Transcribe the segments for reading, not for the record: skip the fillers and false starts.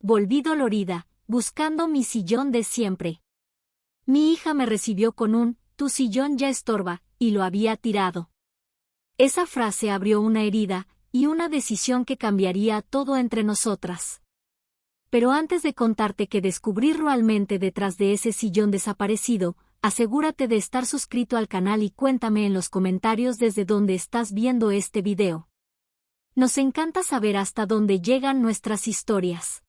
Volví dolorida, buscando mi sillón de siempre. Mi hija me recibió con un «tu sillón ya estorba», y lo había tirado. Esa frase abrió una herida, y una decisión que cambiaría todo entre nosotras. Pero antes de contarte qué descubrí realmente detrás de ese sillón desaparecido, asegúrate de estar suscrito al canal y cuéntame en los comentarios desde dónde estás viendo este video. Nos encanta saber hasta dónde llegan nuestras historias.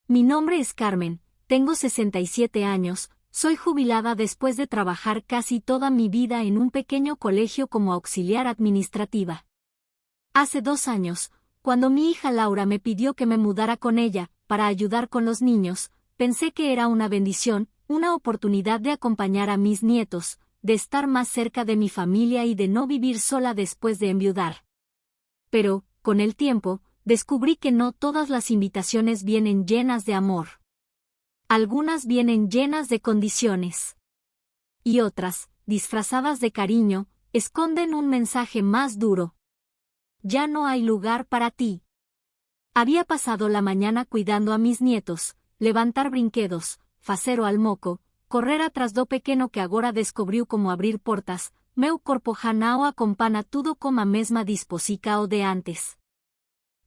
Mi nombre es Carmen, tengo 67 años, soy jubilada después de trabajar casi toda mi vida en un pequeño colegio como auxiliar administrativa. Hace 2 años, cuando mi hija Laura me pidió que me mudara con ella, para ayudar con los niños, pensé que era una bendición, una oportunidad de acompañar a mis nietos, de estar más cerca de mi familia y de no vivir sola después de enviudar. Pero, con el tiempo, descubrí que no todas las invitaciones vienen llenas de amor. Algunas vienen llenas de condiciones. Y otras, disfrazadas de cariño, esconden un mensaje más duro. Ya no hay lugar para ti. Había pasado la mañana cuidando a mis nietos, levantar brinquedos, facer o almoco, correr atrás do pequeno que agora descobriu como abrir portas, meu corpo já não acompana tudo como a mesma disposica o de antes.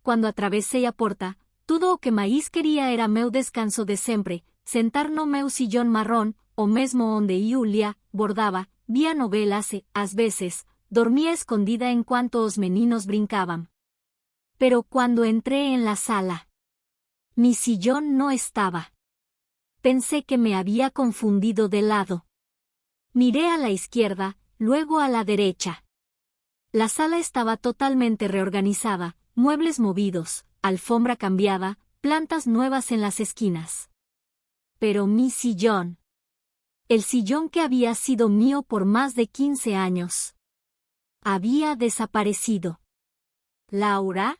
Quando atravessei a porta, tudo o que máis quería era meu descanso de sempre, sentar no meu sillón marrón, o mesmo onde Julia bordaba, vía novelas e, às veces, dormía escondida en cuanto os meninos brincaban. Pero cuando entré en la sala, mi sillón no estaba. Pensé que me había confundido de lado. Miré a la izquierda, luego a la derecha. La sala estaba totalmente reorganizada, muebles movidos, alfombra cambiada, plantas nuevas en las esquinas. Pero mi sillón. El sillón que había sido mío por más de 15 años. Había desaparecido. ¿Laura?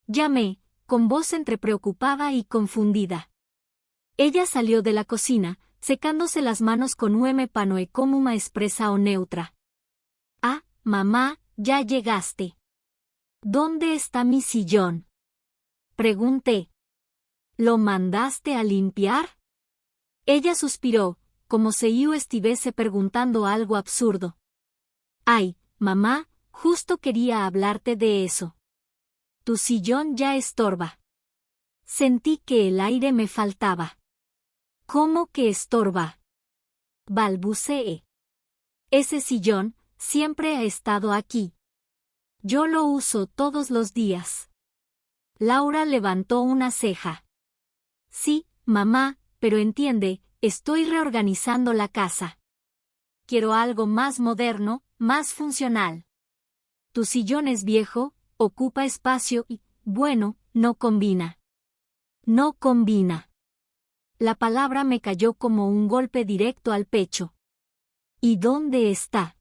Llamé, con voz entre preocupada y confundida. Ella salió de la cocina, secándose las manos con un pano e como una expresa o neutra. Ah, mamá, ya llegaste. ¿Dónde está mi sillón? Pregunté. ¿Lo mandaste a limpiar? Ella suspiró, como si yo estuviese preguntando algo absurdo. Ay, mamá, justo quería hablarte de eso. Tu sillón ya estorba. Sentí que el aire me faltaba. ¿Cómo que estorba? Balbuceé. Ese sillón siempre ha estado aquí. Yo lo uso todos los días. Laura levantó una ceja. Sí, mamá, pero entiende, estoy reorganizando la casa. Quiero algo más moderno, más funcional. Tu sillón es viejo, ocupa espacio y, bueno, no combina. No combina. La palabra me cayó como un golpe directo al pecho. ¿Y dónde está?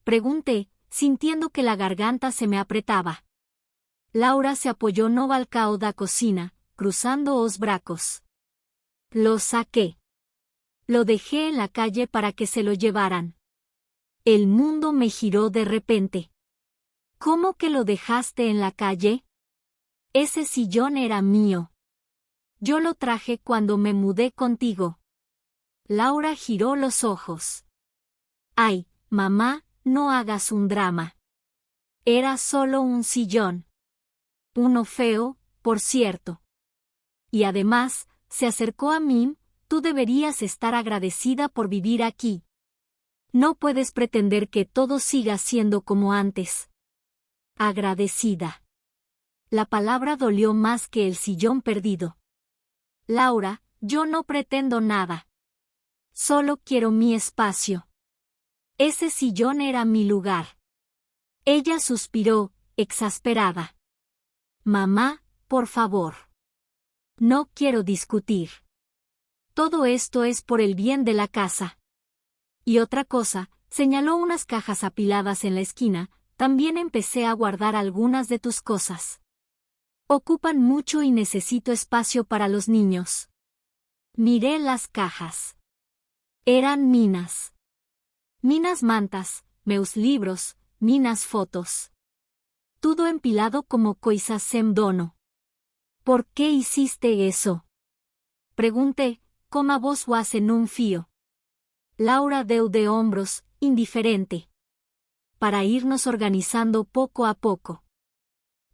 Pregunté, sintiendo que la garganta se me apretaba. Laura se apoyó no balcao da cocina, cruzando os bracos. Lo saqué. Lo dejé en la calle para que se lo llevaran. El mundo me giró de repente. ¿Cómo que lo dejaste en la calle? Ese sillón era mío. Yo lo traje cuando me mudé contigo. Laura giró los ojos. Ay, mamá, no hagas un drama. Era solo un sillón. Uno feo, por cierto. Y además, se acercó a mí, tú deberías estar agradecida por vivir aquí. No puedes pretender que todo siga siendo como antes. Agradecida. La palabra dolió más que el sillón perdido. Laura, yo no pretendo nada. Solo quiero mi espacio. Ese sillón era mi lugar. Ella suspiró, exasperada. Mamá, por favor. No quiero discutir. Todo esto es por el bien de la casa. Y otra cosa, señaló unas cajas apiladas en la esquina, también empecé a guardar algunas de tus cosas. Ocupan mucho y necesito espacio para los niños. Miré las cajas. Eran minas. Minas mantas, meus libros, minas fotos. Todo empilado como coisas sem dono. ¿Por qué hiciste eso? Pregunté, con a voz guas en un fío. Laura dio de hombros, indiferente. Para irnos organizando poco a poco.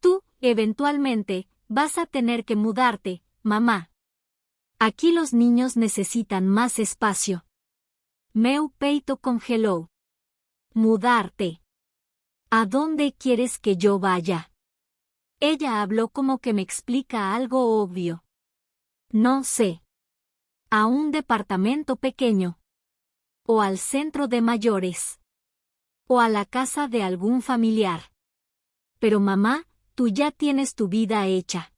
Tú, eventualmente, vas a tener que mudarte, mamá. Aquí los niños necesitan más espacio. Meu peito congeló. Mudarte. ¿A dónde quieres que yo vaya? Ella habló como que me explica algo obvio. No sé. A un departamento pequeño. O al centro de mayores. O a la casa de algún familiar. Pero mamá, tú ya tienes tu vida hecha.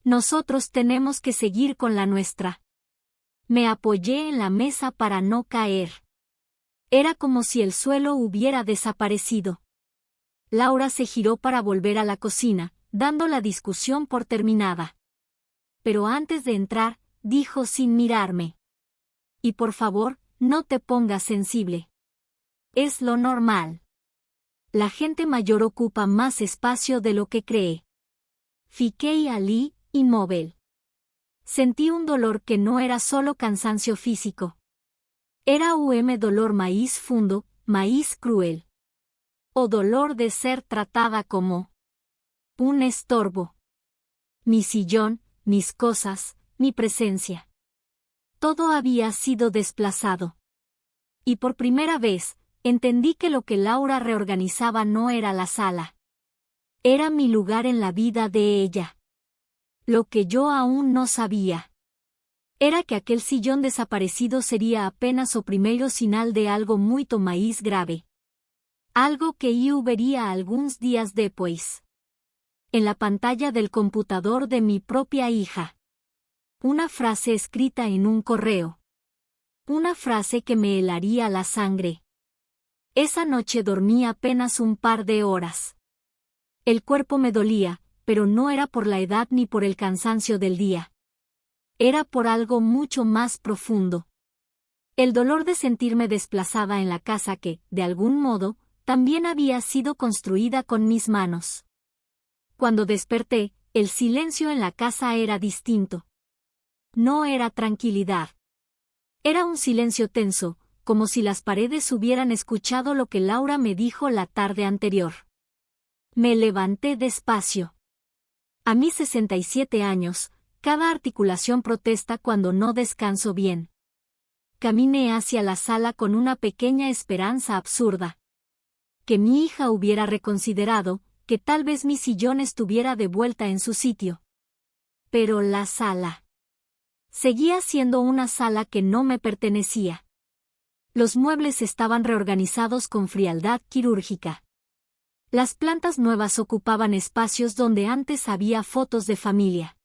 Nosotros tenemos que seguir con la nuestra. Me apoyé en la mesa para no caer. Era como si el suelo hubiera desaparecido. Laura se giró para volver a la cocina, dando la discusión por terminada. Pero antes de entrar, dijo sin mirarme. Y por favor, no te pongas sensible. Es lo normal. La gente mayor ocupa más espacio de lo que cree. Fiquei allí, inmóvil. Sentí un dolor que no era solo cansancio físico. Era dolor maíz fundo, maíz cruel. O dolor de ser tratada como un estorbo. Mi sillón, mis cosas, mi presencia. Todo había sido desplazado. Y por primera vez, entendí que lo que Laura reorganizaba no era la sala. Era mi lugar en la vida de ella. Lo que yo aún no sabía era que aquel sillón desaparecido sería apenas o primeiro sinal de algo muito mais grave. Algo que eu vería algunos días después. En la pantalla del computador de mi propia hija. Una frase escrita en un correo. Una frase que me helaría la sangre. Esa noche dormí apenas un par de horas. El cuerpo me dolía, pero no era por la edad ni por el cansancio del día. Era por algo mucho más profundo. El dolor de sentirme desplazada en la casa que, de algún modo, también había sido construida con mis manos. Cuando desperté, el silencio en la casa era distinto. No era tranquilidad. Era un silencio tenso, como si las paredes hubieran escuchado lo que Laura me dijo la tarde anterior. Me levanté despacio. A mis 67 años, cada articulación protesta cuando no descanso bien. Caminé hacia la sala con una pequeña esperanza absurda. Que mi hija hubiera reconsiderado, que tal vez mi sillón estuviera de vuelta en su sitio. Pero la sala seguía siendo una sala que no me pertenecía. Los muebles estaban reorganizados con frialdad quirúrgica. Las plantas nuevas ocupaban espacios donde antes había fotos de familia.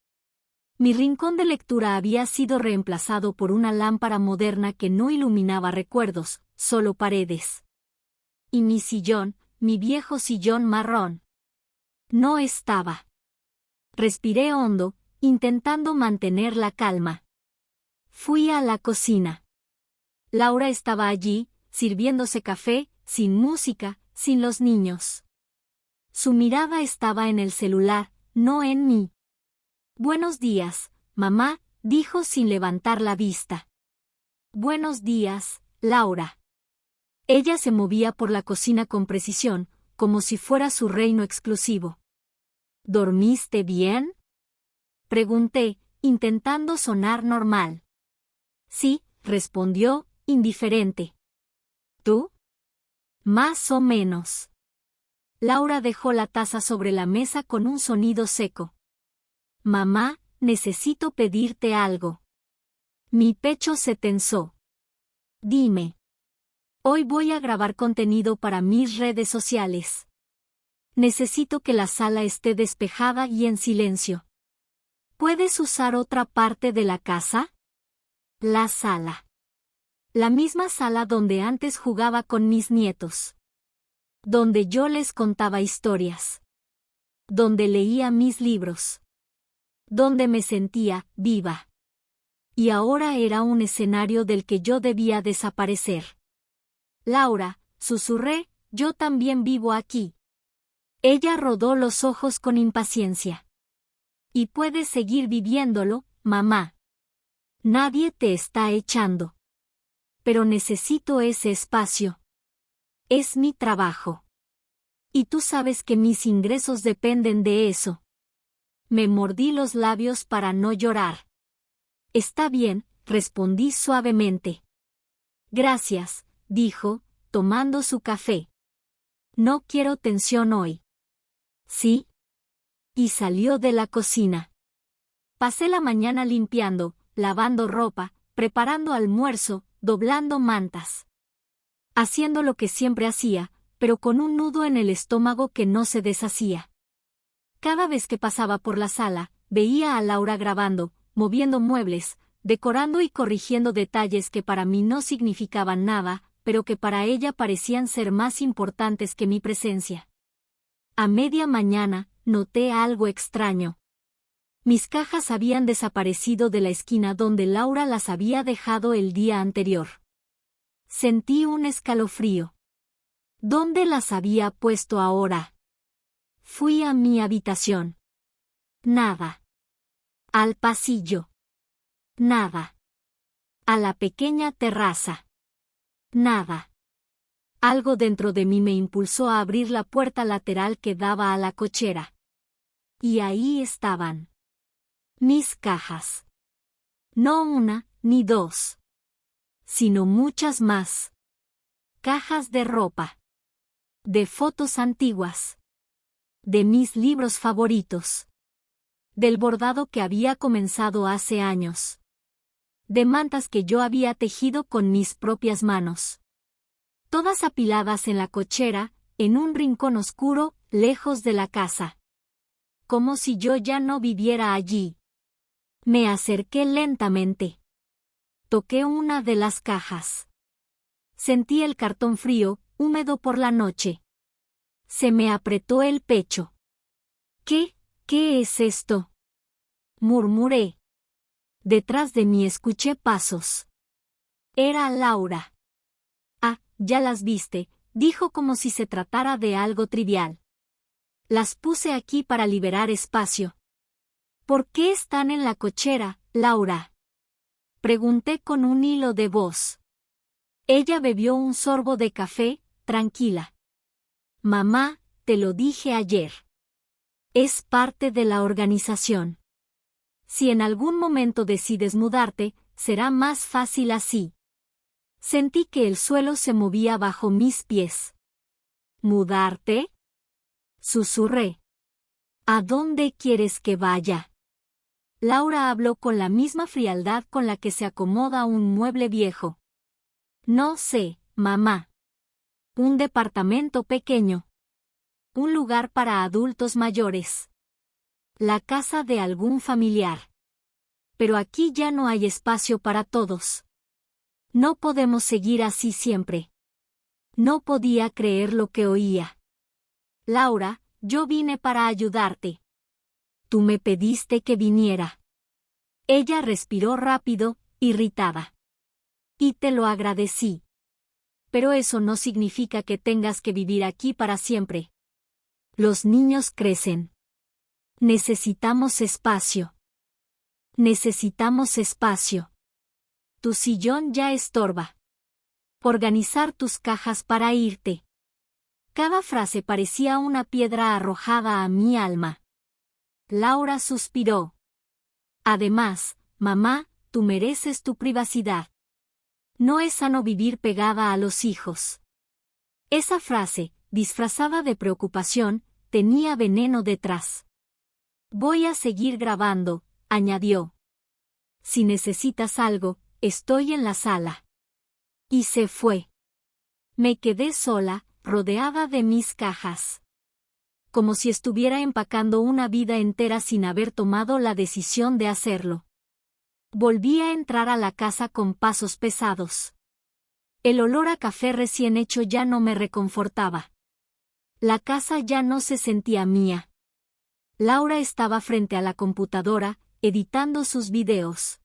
Mi rincón de lectura había sido reemplazado por una lámpara moderna que no iluminaba recuerdos, solo paredes. Y mi sillón, mi viejo sillón marrón, no estaba. Respiré hondo, intentando mantener la calma. Fui a la cocina. Laura estaba allí, sirviéndose café, sin música, sin los niños. Su mirada estaba en el celular, no en mí. Buenos días, mamá, dijo sin levantar la vista. Buenos días, Laura. Ella se movía por la cocina con precisión, como si fuera su reino exclusivo. ¿Dormiste bien? Pregunté, intentando sonar normal. Sí, respondió, indiferente. ¿Tú? Más o menos. Laura dejó la taza sobre la mesa con un sonido seco. Mamá, necesito pedirte algo. Mi pecho se tensó. Dime. Hoy voy a grabar contenido para mis redes sociales. Necesito que la sala esté despejada y en silencio. ¿Puedes usar otra parte de la casa? La sala. La misma sala donde antes jugaba con mis nietos. Donde yo les contaba historias. Donde leía mis libros. Donde me sentía viva. Y ahora era un escenario del que yo debía desaparecer. Laura, susurré, yo también vivo aquí. Ella rodó los ojos con impaciencia. Y puedes seguir viviéndolo, mamá. Nadie te está echando. Pero necesito ese espacio. Es mi trabajo. Y tú sabes que mis ingresos dependen de eso. Me mordí los labios para no llorar. Está bien, respondí suavemente. Gracias, dijo, tomando su café. No quiero tensión hoy. ¿Sí? Y salió de la cocina. Pasé la mañana limpiando, lavando ropa, preparando almuerzo, doblando mantas. Haciendo lo que siempre hacía, pero con un nudo en el estómago que no se deshacía. Cada vez que pasaba por la sala, veía a Laura grabando, moviendo muebles, decorando y corrigiendo detalles que para mí no significaban nada, pero que para ella parecían ser más importantes que mi presencia. A media mañana, noté algo extraño. Mis cajas habían desaparecido de la esquina donde Laura las había dejado el día anterior. Sentí un escalofrío. ¿Dónde las había puesto ahora? Fui a mi habitación. Nada. Al pasillo. Nada. A la pequeña terraza. Nada. Algo dentro de mí me impulsó a abrir la puerta lateral que daba a la cochera. Y ahí estaban. Mis cajas. No una, ni dos. Sino muchas más. Cajas de ropa. De fotos antiguas. De mis libros favoritos. Del bordado que había comenzado hace años. De mantas que yo había tejido con mis propias manos. Todas apiladas en la cochera, en un rincón oscuro, lejos de la casa. Como si yo ya no viviera allí. Me acerqué lentamente. Toqué una de las cajas. Sentí el cartón frío, húmedo por la noche. Se me apretó el pecho. ¿Qué es esto? Murmuré. Detrás de mí escuché pasos. Era Laura. Ah, ya las viste, dijo como si se tratara de algo trivial. Las puse aquí para liberar espacio. ¿Por qué están en la cochera, Laura? Pregunté con un hilo de voz. Ella bebió un sorbo de café, tranquila. Mamá, te lo dije ayer. Es parte de la organización. Si en algún momento decides mudarte, será más fácil así. Sentí que el suelo se movía bajo mis pies. ¿Mudarte? Susurré. ¿A dónde quieres que vaya? Laura habló con la misma frialdad con la que se acomoda un mueble viejo. No sé, mamá. Un departamento pequeño. Un lugar para adultos mayores. La casa de algún familiar. Pero aquí ya no hay espacio para todos. No podemos seguir así siempre. No podía creer lo que oía. Laura, yo vine para ayudarte. Tú me pediste que viniera. Ella respiró rápido, irritada. Y te lo agradecí. Pero eso no significa que tengas que vivir aquí para siempre. Los niños crecen. Necesitamos espacio. Necesitamos espacio. Tu sillón ya estorba. Organizar tus cajas para irte. Cada frase parecía una piedra arrojada a mi alma. Laura suspiró. Además, mamá, tú mereces tu privacidad. No es sano vivir pegada a los hijos. Esa frase, disfrazada de preocupación, tenía veneno detrás. Voy a seguir grabando, añadió. Si necesitas algo, estoy en la sala. Y se fue. Me quedé sola, rodeada de mis cajas. Como si estuviera empacando una vida entera sin haber tomado la decisión de hacerlo. Volví a entrar a la casa con pasos pesados. El olor a café recién hecho ya no me reconfortaba. La casa ya no se sentía mía. Laura estaba frente a la computadora, editando sus videos.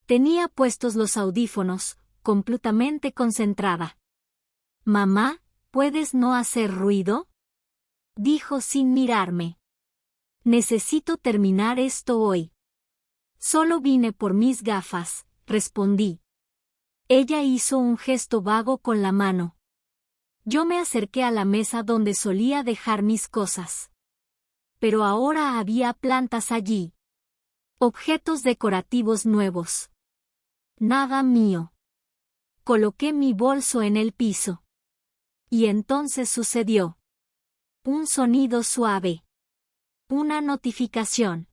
Tenía puestos los audífonos, completamente concentrada. Mamá, ¿puedes no hacer ruido? Dijo sin mirarme. Necesito terminar esto hoy. Solo vine por mis gafas, respondí. Ella hizo un gesto vago con la mano. Yo me acerqué a la mesa donde solía dejar mis cosas. Pero ahora había plantas allí. Objetos decorativos nuevos. Nada mío. Coloqué mi bolso en el piso. Y entonces sucedió. Un sonido suave. Una notificación.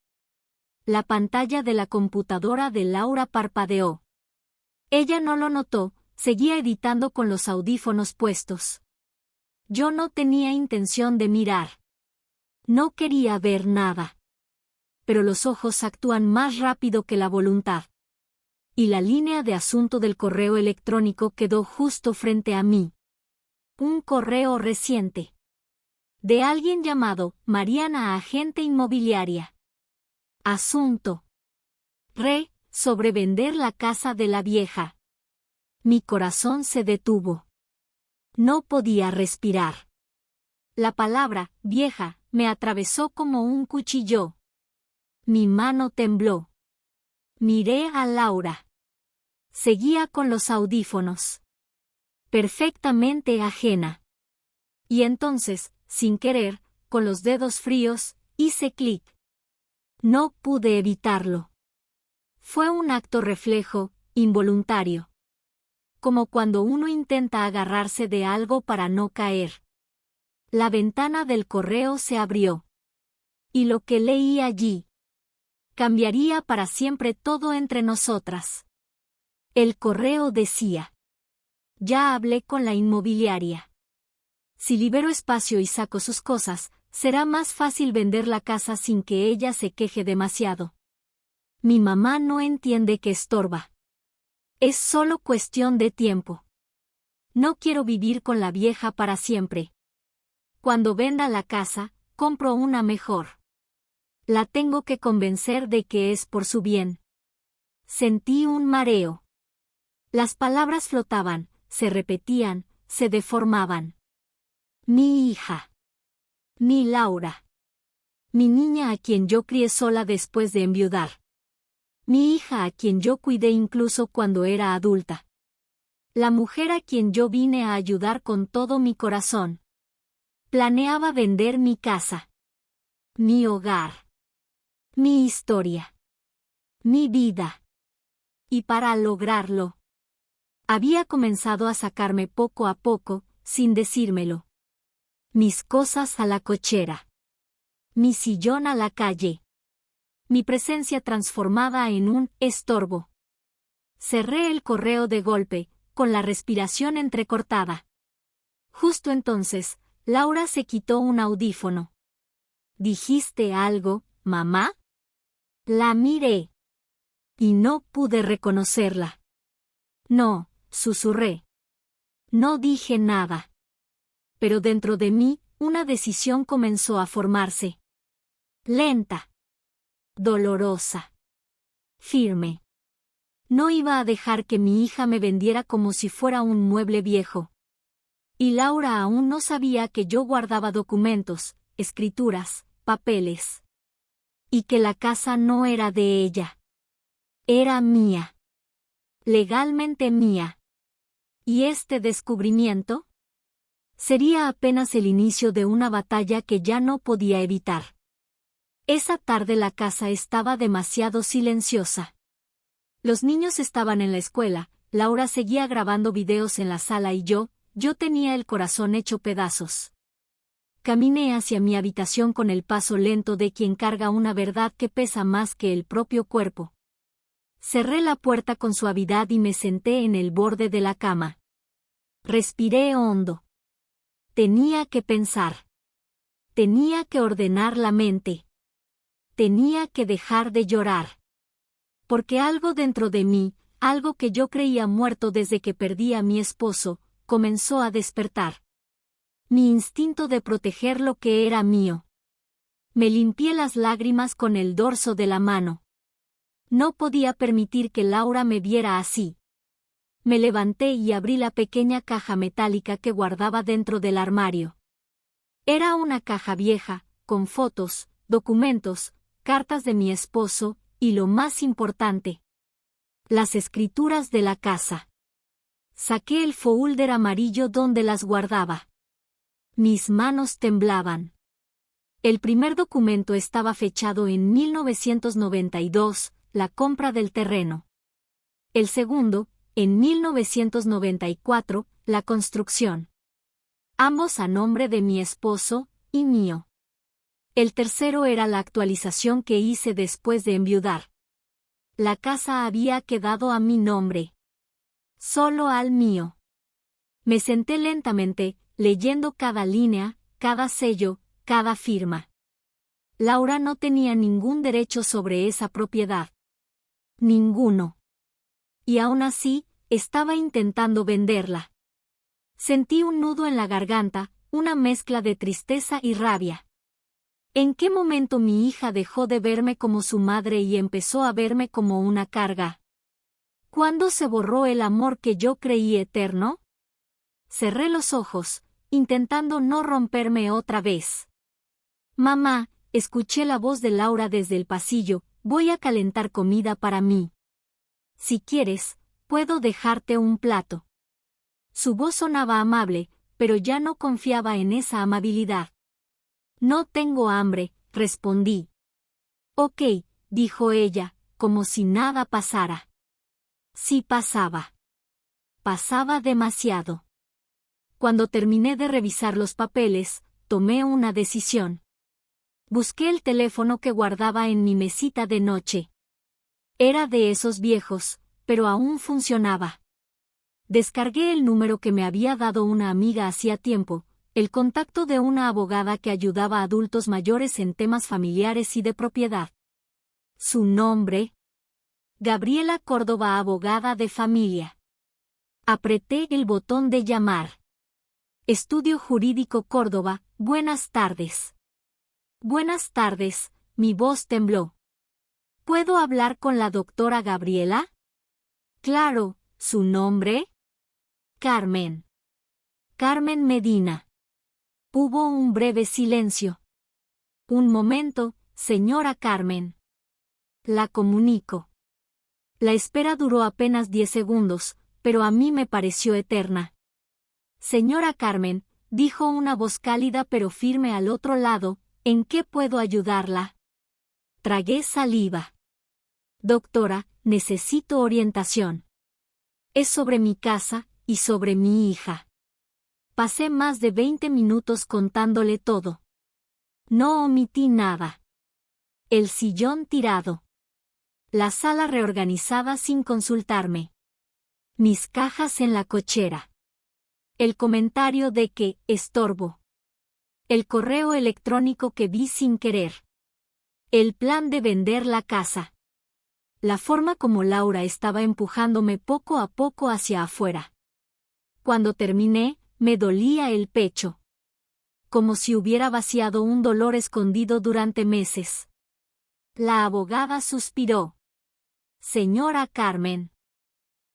La pantalla de la computadora de Laura parpadeó. Ella no lo notó, seguía editando con los audífonos puestos. Yo no tenía intención de mirar. No quería ver nada. Pero los ojos actúan más rápido que la voluntad. Y la línea de asunto del correo electrónico quedó justo frente a mí. Un correo reciente. De alguien llamado Mariana, agente inmobiliaria. Asunto. Sobre vender la casa de la vieja. Mi corazón se detuvo. No podía respirar. La palabra, vieja, me atravesó como un cuchillo. Mi mano tembló. Miré a Laura. Seguía con los audífonos. Perfectamente ajena. Y entonces, sin querer, con los dedos fríos, hice clic. No pude evitarlo. Fue un acto reflejo, involuntario. Como cuando uno intenta agarrarse de algo para no caer. La ventana del correo se abrió. Y lo que leí allí cambiaría para siempre todo entre nosotras. El correo decía: ya hablé con la inmobiliaria. Si libero espacio y saco sus cosas, será más fácil vender la casa sin que ella se queje demasiado. Mi mamá no entiende que estorba. Es solo cuestión de tiempo. No quiero vivir con la vieja para siempre. Cuando venda la casa, compro una mejor. La tengo que convencer de que es por su bien. Sentí un mareo. Las palabras flotaban, se repetían, se deformaban. Mi hija. Mi Laura. Mi niña a quien yo crié sola después de enviudar. Mi hija a quien yo cuidé incluso cuando era adulta. La mujer a quien yo vine a ayudar con todo mi corazón. Planeaba vender mi casa. Mi hogar. Mi historia. Mi vida. Y para lograrlo, había comenzado a sacarme poco a poco, sin decírmelo. Mis cosas a la cochera. Mi sillón a la calle. Mi presencia transformada en un estorbo. Cerré el correo de golpe, con la respiración entrecortada. Justo entonces, Laura se quitó un audífono. ¿Dijiste algo, mamá? La miré. Y no pude reconocerla. No, susurré. No dije nada. Pero dentro de mí, una decisión comenzó a formarse. Lenta. Dolorosa. Firme. No iba a dejar que mi hija me vendiera como si fuera un mueble viejo. Y Laura aún no sabía que yo guardaba documentos, escrituras, papeles. Y que la casa no era de ella. Era mía. Legalmente mía. ¿Y este descubrimiento? Sería apenas el inicio de una batalla que ya no podía evitar. Esa tarde la casa estaba demasiado silenciosa. Los niños estaban en la escuela, Laura seguía grabando videos en la sala y yo tenía el corazón hecho pedazos. Caminé hacia mi habitación con el paso lento de quien carga una verdad que pesa más que el propio cuerpo. Cerré la puerta con suavidad y me senté en el borde de la cama. Respiré hondo. Tenía que pensar. Tenía que ordenar la mente. Tenía que dejar de llorar. Porque algo dentro de mí, algo que yo creía muerto desde que perdí a mi esposo, comenzó a despertar. Mi instinto de proteger lo que era mío. Me limpié las lágrimas con el dorso de la mano. No podía permitir que Laura me viera así. Me levanté y abrí la pequeña caja metálica que guardaba dentro del armario. Era una caja vieja, con fotos, documentos, cartas de mi esposo, y lo más importante, las escrituras de la casa. Saqué el folder amarillo donde las guardaba. Mis manos temblaban. El primer documento estaba fechado en 1992, la compra del terreno. El segundo, en 1994, la construcción. Ambos a nombre de mi esposo y mío. El tercero era la actualización que hice después de enviudar. La casa había quedado a mi nombre. Solo al mío. Me senté lentamente, leyendo cada línea, cada sello, cada firma. Laura no tenía ningún derecho sobre esa propiedad. Ninguno. Y aún así, estaba intentando venderla. Sentí un nudo en la garganta, una mezcla de tristeza y rabia. ¿En qué momento mi hija dejó de verme como su madre y empezó a verme como una carga? ¿Cuándo se borró el amor que yo creí eterno? Cerré los ojos, intentando no romperme otra vez. Mamá, escuché la voz de Laura desde el pasillo, voy a calentar comida para mí. Si quieres, puedo dejarte un plato. Su voz sonaba amable, pero ya no confiaba en esa amabilidad. No tengo hambre, respondí. Ok, dijo ella, como si nada pasara. Sí pasaba. Pasaba demasiado. Cuando terminé de revisar los papeles, tomé una decisión. Busqué el teléfono que guardaba en mi mesita de noche. Era de esos viejos, pero aún funcionaba. Descargué el número que me había dado una amiga hacía tiempo, el contacto de una abogada que ayudaba a adultos mayores en temas familiares y de propiedad. Su nombre: Gabriela Córdoba, abogada de familia. Apreté el botón de llamar. Estudio Jurídico Córdoba, buenas tardes. Buenas tardes, mi voz tembló. ¿Puedo hablar con la doctora Gabriela? Claro, ¿su nombre? Carmen. Carmen Medina. Hubo un breve silencio. Un momento, señora Carmen. La comunico. La espera duró apenas 10 segundos, pero a mí me pareció eterna. Señora Carmen, dijo una voz cálida pero firme al otro lado, ¿en qué puedo ayudarla? Tragué saliva. Doctora, necesito orientación. Es sobre mi casa y sobre mi hija. Pasé más de 20 minutos contándole todo. No omití nada. El sillón tirado. La sala reorganizada sin consultarme. Mis cajas en la cochera. El comentario de que estorbo. El correo electrónico que vi sin querer. El plan de vender la casa. La forma como Laura estaba empujándome poco a poco hacia afuera. Cuando terminé, me dolía el pecho. Como si hubiera vaciado un dolor escondido durante meses. La abogada suspiró. Señora Carmen.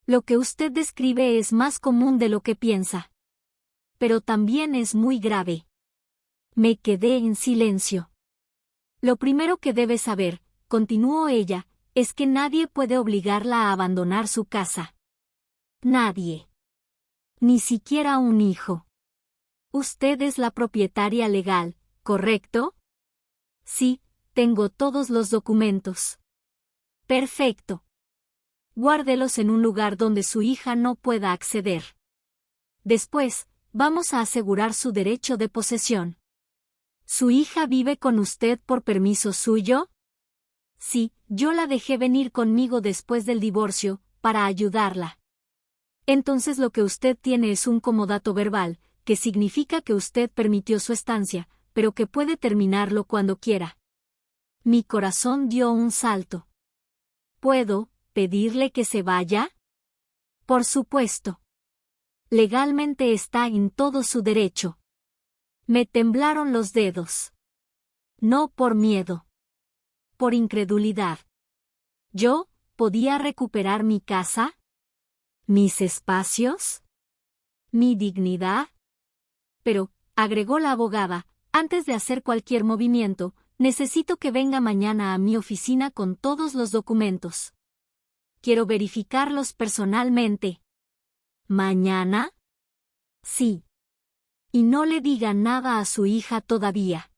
Lo que usted describe es más común de lo que piensa. Pero también es muy grave. Me quedé en silencio. Lo primero que debe saber, continuó ella, es que nadie puede obligarla a abandonar su casa. Nadie. Ni siquiera un hijo. Usted es la propietaria legal, ¿correcto? Sí, tengo todos los documentos. Perfecto. Guárdelos en un lugar donde su hija no pueda acceder. Después, vamos a asegurar su derecho de posesión. ¿Su hija vive con usted por permiso suyo? Sí, yo la dejé venir conmigo después del divorcio, para ayudarla. Entonces lo que usted tiene es un comodato verbal, que significa que usted permitió su estancia, pero que puede terminarlo cuando quiera. Mi corazón dio un salto. ¿Puedo pedirle que se vaya? Por supuesto. Legalmente está en todo su derecho. Me temblaron los dedos. No por miedo. Por incredulidad. ¿Yo podía recuperar mi casa? ¿Mis espacios? ¿Mi dignidad? Pero, agregó la abogada, antes de hacer cualquier movimiento, Necesito que venga mañana a mi oficina con todos los documentos. Quiero verificarlos personalmente. ¿Mañana? Sí. Y no le diga nada a su hija todavía.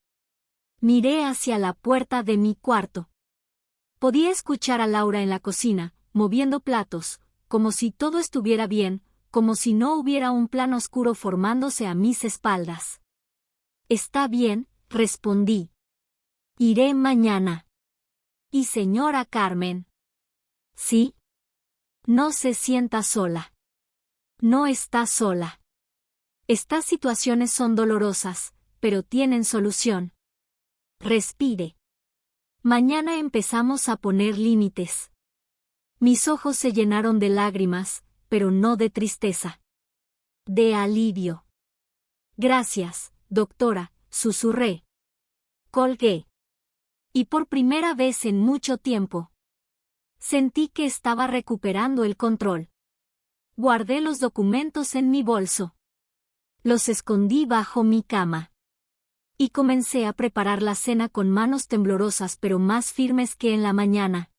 Miré hacia la puerta de mi cuarto. Podía escuchar a Laura en la cocina, moviendo platos, como si todo estuviera bien, como si no hubiera un plan oscuro formándose a mis espaldas. Está bien, respondí. Iré mañana. ¿Y señora Carmen? Sí. No se sienta sola. No está sola. Estas situaciones son dolorosas, pero tienen solución. Respire. Mañana empezamos a poner límites. Mis ojos se llenaron de lágrimas, pero no de tristeza. De alivio. Gracias, doctora, susurré. Colgué. Y por primera vez en mucho tiempo, sentí que estaba recuperando el control. Guardé los documentos en mi bolso. Los escondí bajo mi cama. Y comencé a preparar la cena con manos temblorosas pero más firmes que en la mañana.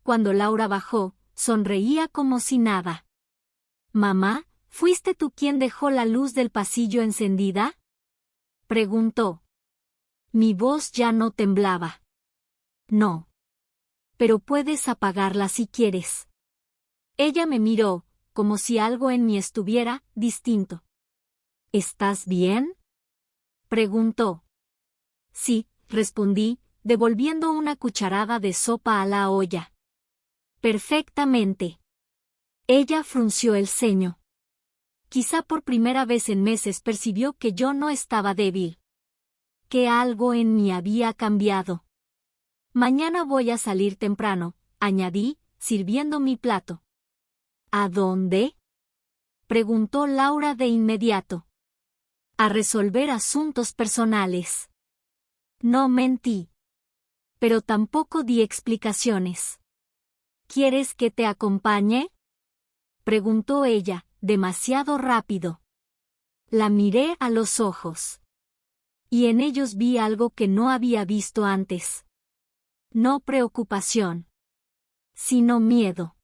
Cuando Laura bajó, sonreía como si nada. «Mamá, ¿fuiste tú quien dejó la luz del pasillo encendida?», preguntó. Mi voz ya no temblaba. No. Pero puedes apagarla si quieres. Ella me miró, como si algo en mí estuviera distinto. ¿Estás bien?, preguntó. Sí, respondí, devolviendo una cucharada de sopa a la olla. Perfectamente. Ella frunció el ceño. Quizá por primera vez en meses percibió que yo no estaba débil. Que algo en mí había cambiado. Mañana voy a salir temprano, añadí, sirviendo mi plato. ¿A dónde?, preguntó Laura de inmediato. A resolver asuntos personales. No mentí. Pero tampoco di explicaciones. ¿Quieres que te acompañe?, preguntó ella, demasiado rápido. La miré a los ojos. Y en ellos vi algo que no había visto antes. No preocupación. Sino miedo.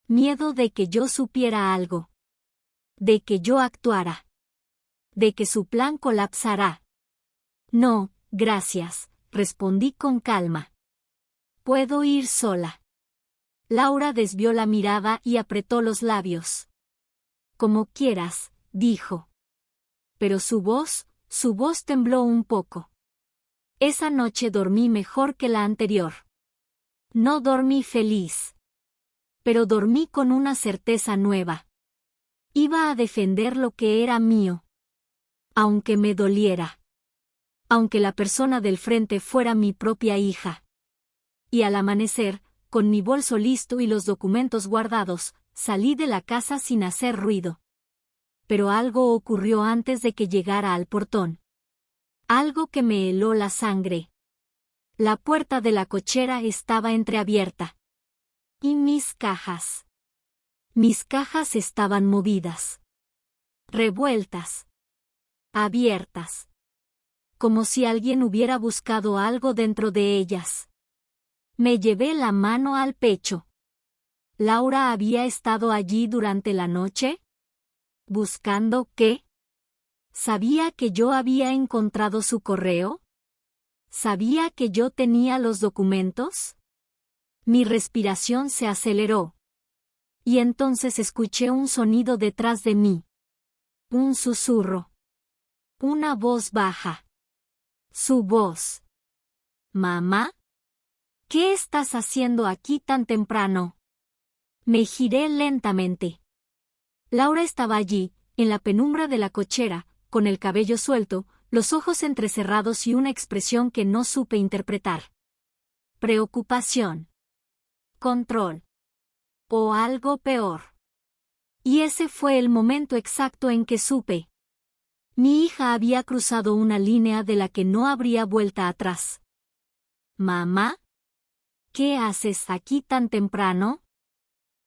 Miedo de que yo supiera algo. De que yo actuara. De que su plan colapsará. No, gracias, respondí con calma. Puedo ir sola. Laura desvió la mirada y apretó los labios. Como quieras, dijo. Pero su voz tembló un poco. Esa noche dormí mejor que la anterior. No dormí feliz. Pero dormí con una certeza nueva. Iba a defender lo que era mío. Aunque me doliera. Aunque la persona del frente fuera mi propia hija. Y al amanecer, con mi bolso listo y los documentos guardados, salí de la casa sin hacer ruido. Pero algo ocurrió antes de que llegara al portón. Algo que me heló la sangre. La puerta de la cochera estaba entreabierta. Y mis cajas. Mis cajas estaban movidas. Revueltas. Abiertas. Como si alguien hubiera buscado algo dentro de ellas. Me llevé la mano al pecho. ¿Laura había estado allí durante la noche? ¿Buscando qué? ¿Sabía que yo había encontrado su correo? ¿Sabía que yo tenía los documentos? Mi respiración se aceleró. Y entonces escuché un sonido detrás de mí. Un susurro. Una voz baja. Su voz. ¿Mamá? ¿Qué estás haciendo aquí tan temprano? Me giré lentamente. Laura estaba allí, en la penumbra de la cochera, con el cabello suelto, los ojos entrecerrados y una expresión que no supe interpretar. Preocupación. Control. O algo peor. Y ese fue el momento exacto en que supe. Mi hija había cruzado una línea de la que no habría vuelta atrás. ¿Mamá? ¿Qué haces aquí tan temprano?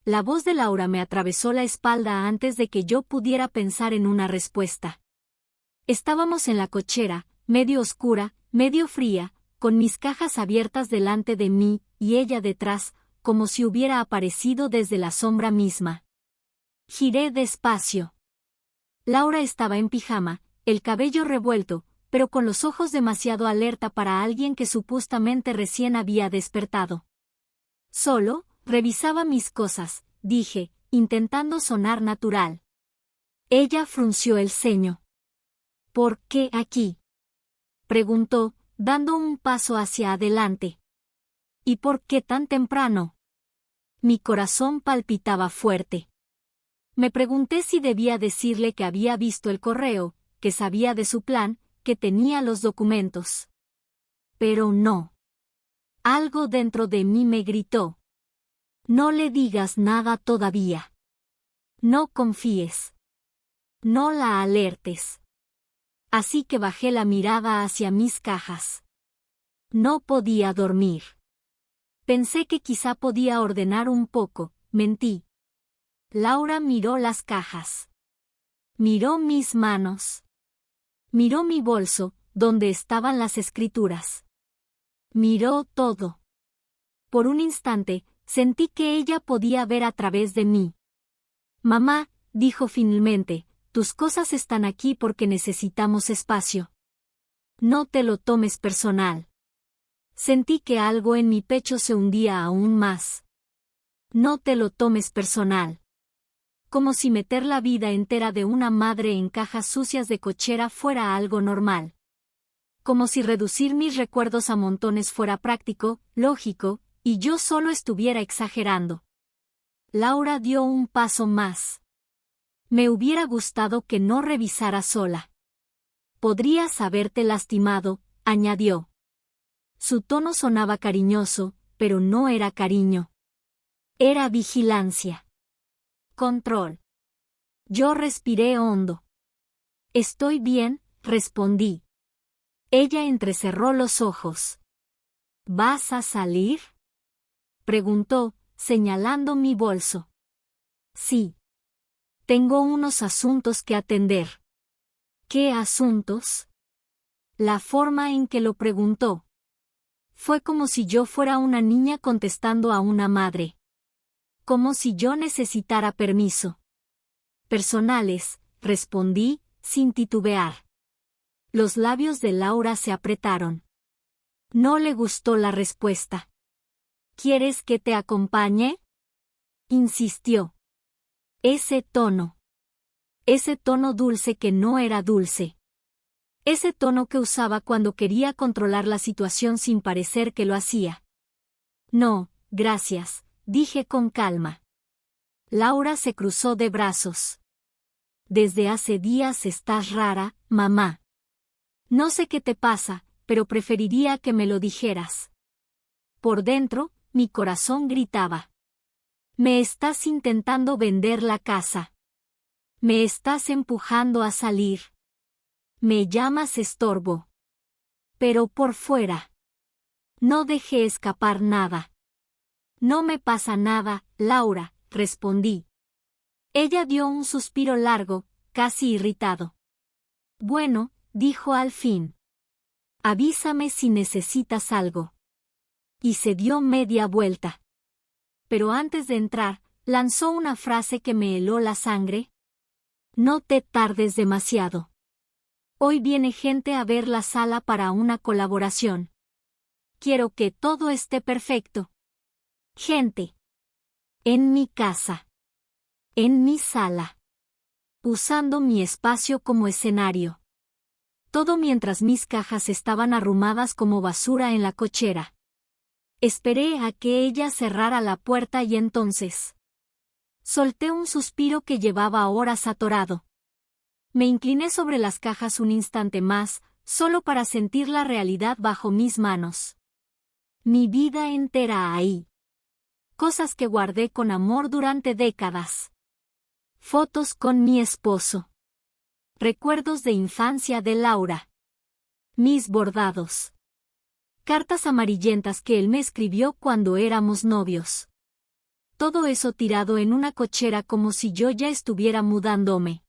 La voz de Laura me atravesó la espalda antes de que yo pudiera pensar en una respuesta. Estábamos en la cochera, medio oscura, medio fría, con mis cajas abiertas delante de mí, y ella detrás, como si hubiera aparecido desde la sombra misma. Giré despacio. Laura estaba en pijama, el cabello revuelto, pero con los ojos demasiado alerta para alguien que supuestamente recién había despertado. Solo, revisaba mis cosas, dije, intentando sonar natural. Ella frunció el ceño. ¿Por qué aquí?, preguntó, dando un paso hacia adelante. ¿Y por qué tan temprano? Mi corazón palpitaba fuerte. Me pregunté si debía decirle que había visto el correo, que sabía de su plan, que tenía los documentos. Pero no. Algo dentro de mí me gritó. No le digas nada todavía. No confíes. No la alertes. Así que bajé la mirada hacia mis cajas. No podía dormir. Pensé que quizá podía ordenar un poco, mentí. Laura miró las cajas. Miró mis manos. Miró mi bolso, donde estaban las escrituras. Miró todo. Por un instante, sentí que ella podía ver a través de mí. Mamá, dijo finalmente, tus cosas están aquí porque necesitamos espacio. No te lo tomes personal. Sentí que algo en mi pecho se hundía aún más. No te lo tomes personal. Como si meter la vida entera de una madre en cajas sucias de cochera fuera algo normal. Como si reducir mis recuerdos a montones fuera práctico, lógico, y yo solo estuviera exagerando. Laura dio un paso más. Me hubiera gustado que no revisara sola. Podrías haberte lastimado, añadió. Su tono sonaba cariñoso, pero no era cariño. Era vigilancia. Control. Yo respiré hondo. Estoy bien, respondí. Ella entrecerró los ojos. ¿Vas a salir?, preguntó, señalando mi bolso. Sí. Tengo unos asuntos que atender. ¿Qué asuntos? La forma en que lo preguntó. Fue como si yo fuera una niña contestando a una madre. Como si yo necesitara permiso. Personales, respondí, sin titubear. Los labios de Laura se apretaron. No le gustó la respuesta. ¿Quieres que te acompañe?, insistió. Ese tono dulce que no era dulce. Ese tono que usaba cuando quería controlar la situación sin parecer que lo hacía. No, gracias, dije con calma. Laura se cruzó de brazos. Desde hace días estás rara, mamá. No sé qué te pasa, pero preferiría que me lo dijeras. Por dentro, mi corazón gritaba. Me estás intentando vender la casa. Me estás empujando a salir. Me llamas estorbo. Pero por fuera. No dejé escapar nada. No me pasa nada, Laura, respondí. Ella dio un suspiro largo, casi irritado. Bueno, dijo al fin. Avísame si necesitas algo. Y se dio media vuelta. Pero antes de entrar, lanzó una frase que me heló la sangre. No te tardes demasiado. Hoy viene gente a ver la sala para una colaboración. Quiero que todo esté perfecto. Gente. En mi casa. En mi sala. Usando mi espacio como escenario. Todo mientras mis cajas estaban arrumadas como basura en la cochera. Esperé a que ella cerrara la puerta y entonces solté un suspiro que llevaba horas atorado. Me incliné sobre las cajas un instante más, solo para sentir la realidad bajo mis manos. Mi vida entera ahí. Cosas que guardé con amor durante décadas. Fotos con mi esposo. Recuerdos de infancia de Laura. Mis bordados. Cartas amarillentas que él me escribió cuando éramos novios. Todo eso tirado en una cochera como si yo ya estuviera mudándome.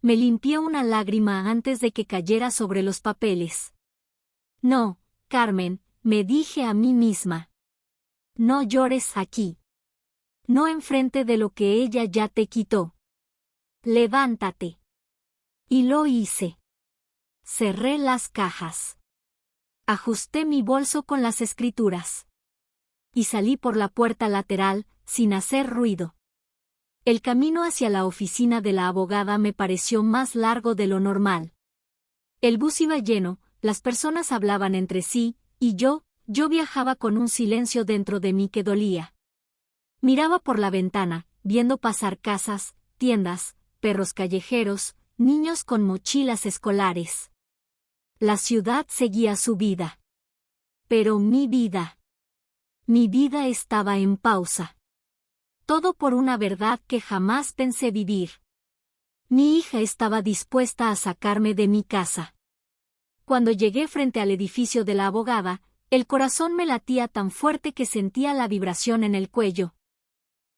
Me limpié una lágrima antes de que cayera sobre los papeles. No, Carmen, me dije a mí misma. No llores aquí. No enfrente de lo que ella ya te quitó. Levántate. Y lo hice. Cerré las cajas. Ajusté mi bolso con las escrituras. Y salí por la puerta lateral, sin hacer ruido. El camino hacia la oficina de la abogada me pareció más largo de lo normal. El bus iba lleno, las personas hablaban entre sí, y yo viajaba con un silencio dentro de mí que dolía. Miraba por la ventana, viendo pasar casas, tiendas, perros callejeros, niños con mochilas escolares. La ciudad seguía su vida. Pero mi vida estaba en pausa. Todo por una verdad que jamás pensé vivir. Mi hija estaba dispuesta a sacarme de mi casa. Cuando llegué frente al edificio de la abogada, el corazón me latía tan fuerte que sentía la vibración en el cuello.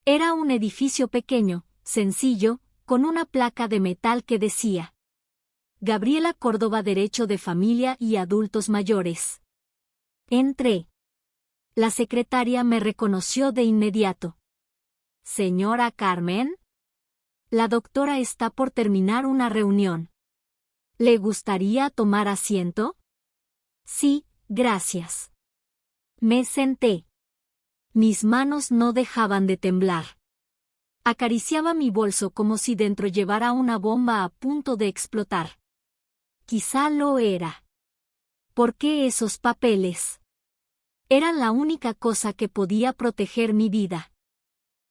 Era un edificio pequeño, sencillo, con una placa de metal que decía: Gabriela Córdoba, Derecho de Familia y Adultos Mayores. Entré. La secretaria me reconoció de inmediato. ¿Señora Carmen? La doctora está por terminar una reunión. ¿Le gustaría tomar asiento? Sí, gracias. Me senté. Mis manos no dejaban de temblar. Acariciaba mi bolso como si dentro llevara una bomba a punto de explotar. Quizá lo era. ¿Por qué esos papeles? Eran la única cosa que podía proteger mi vida.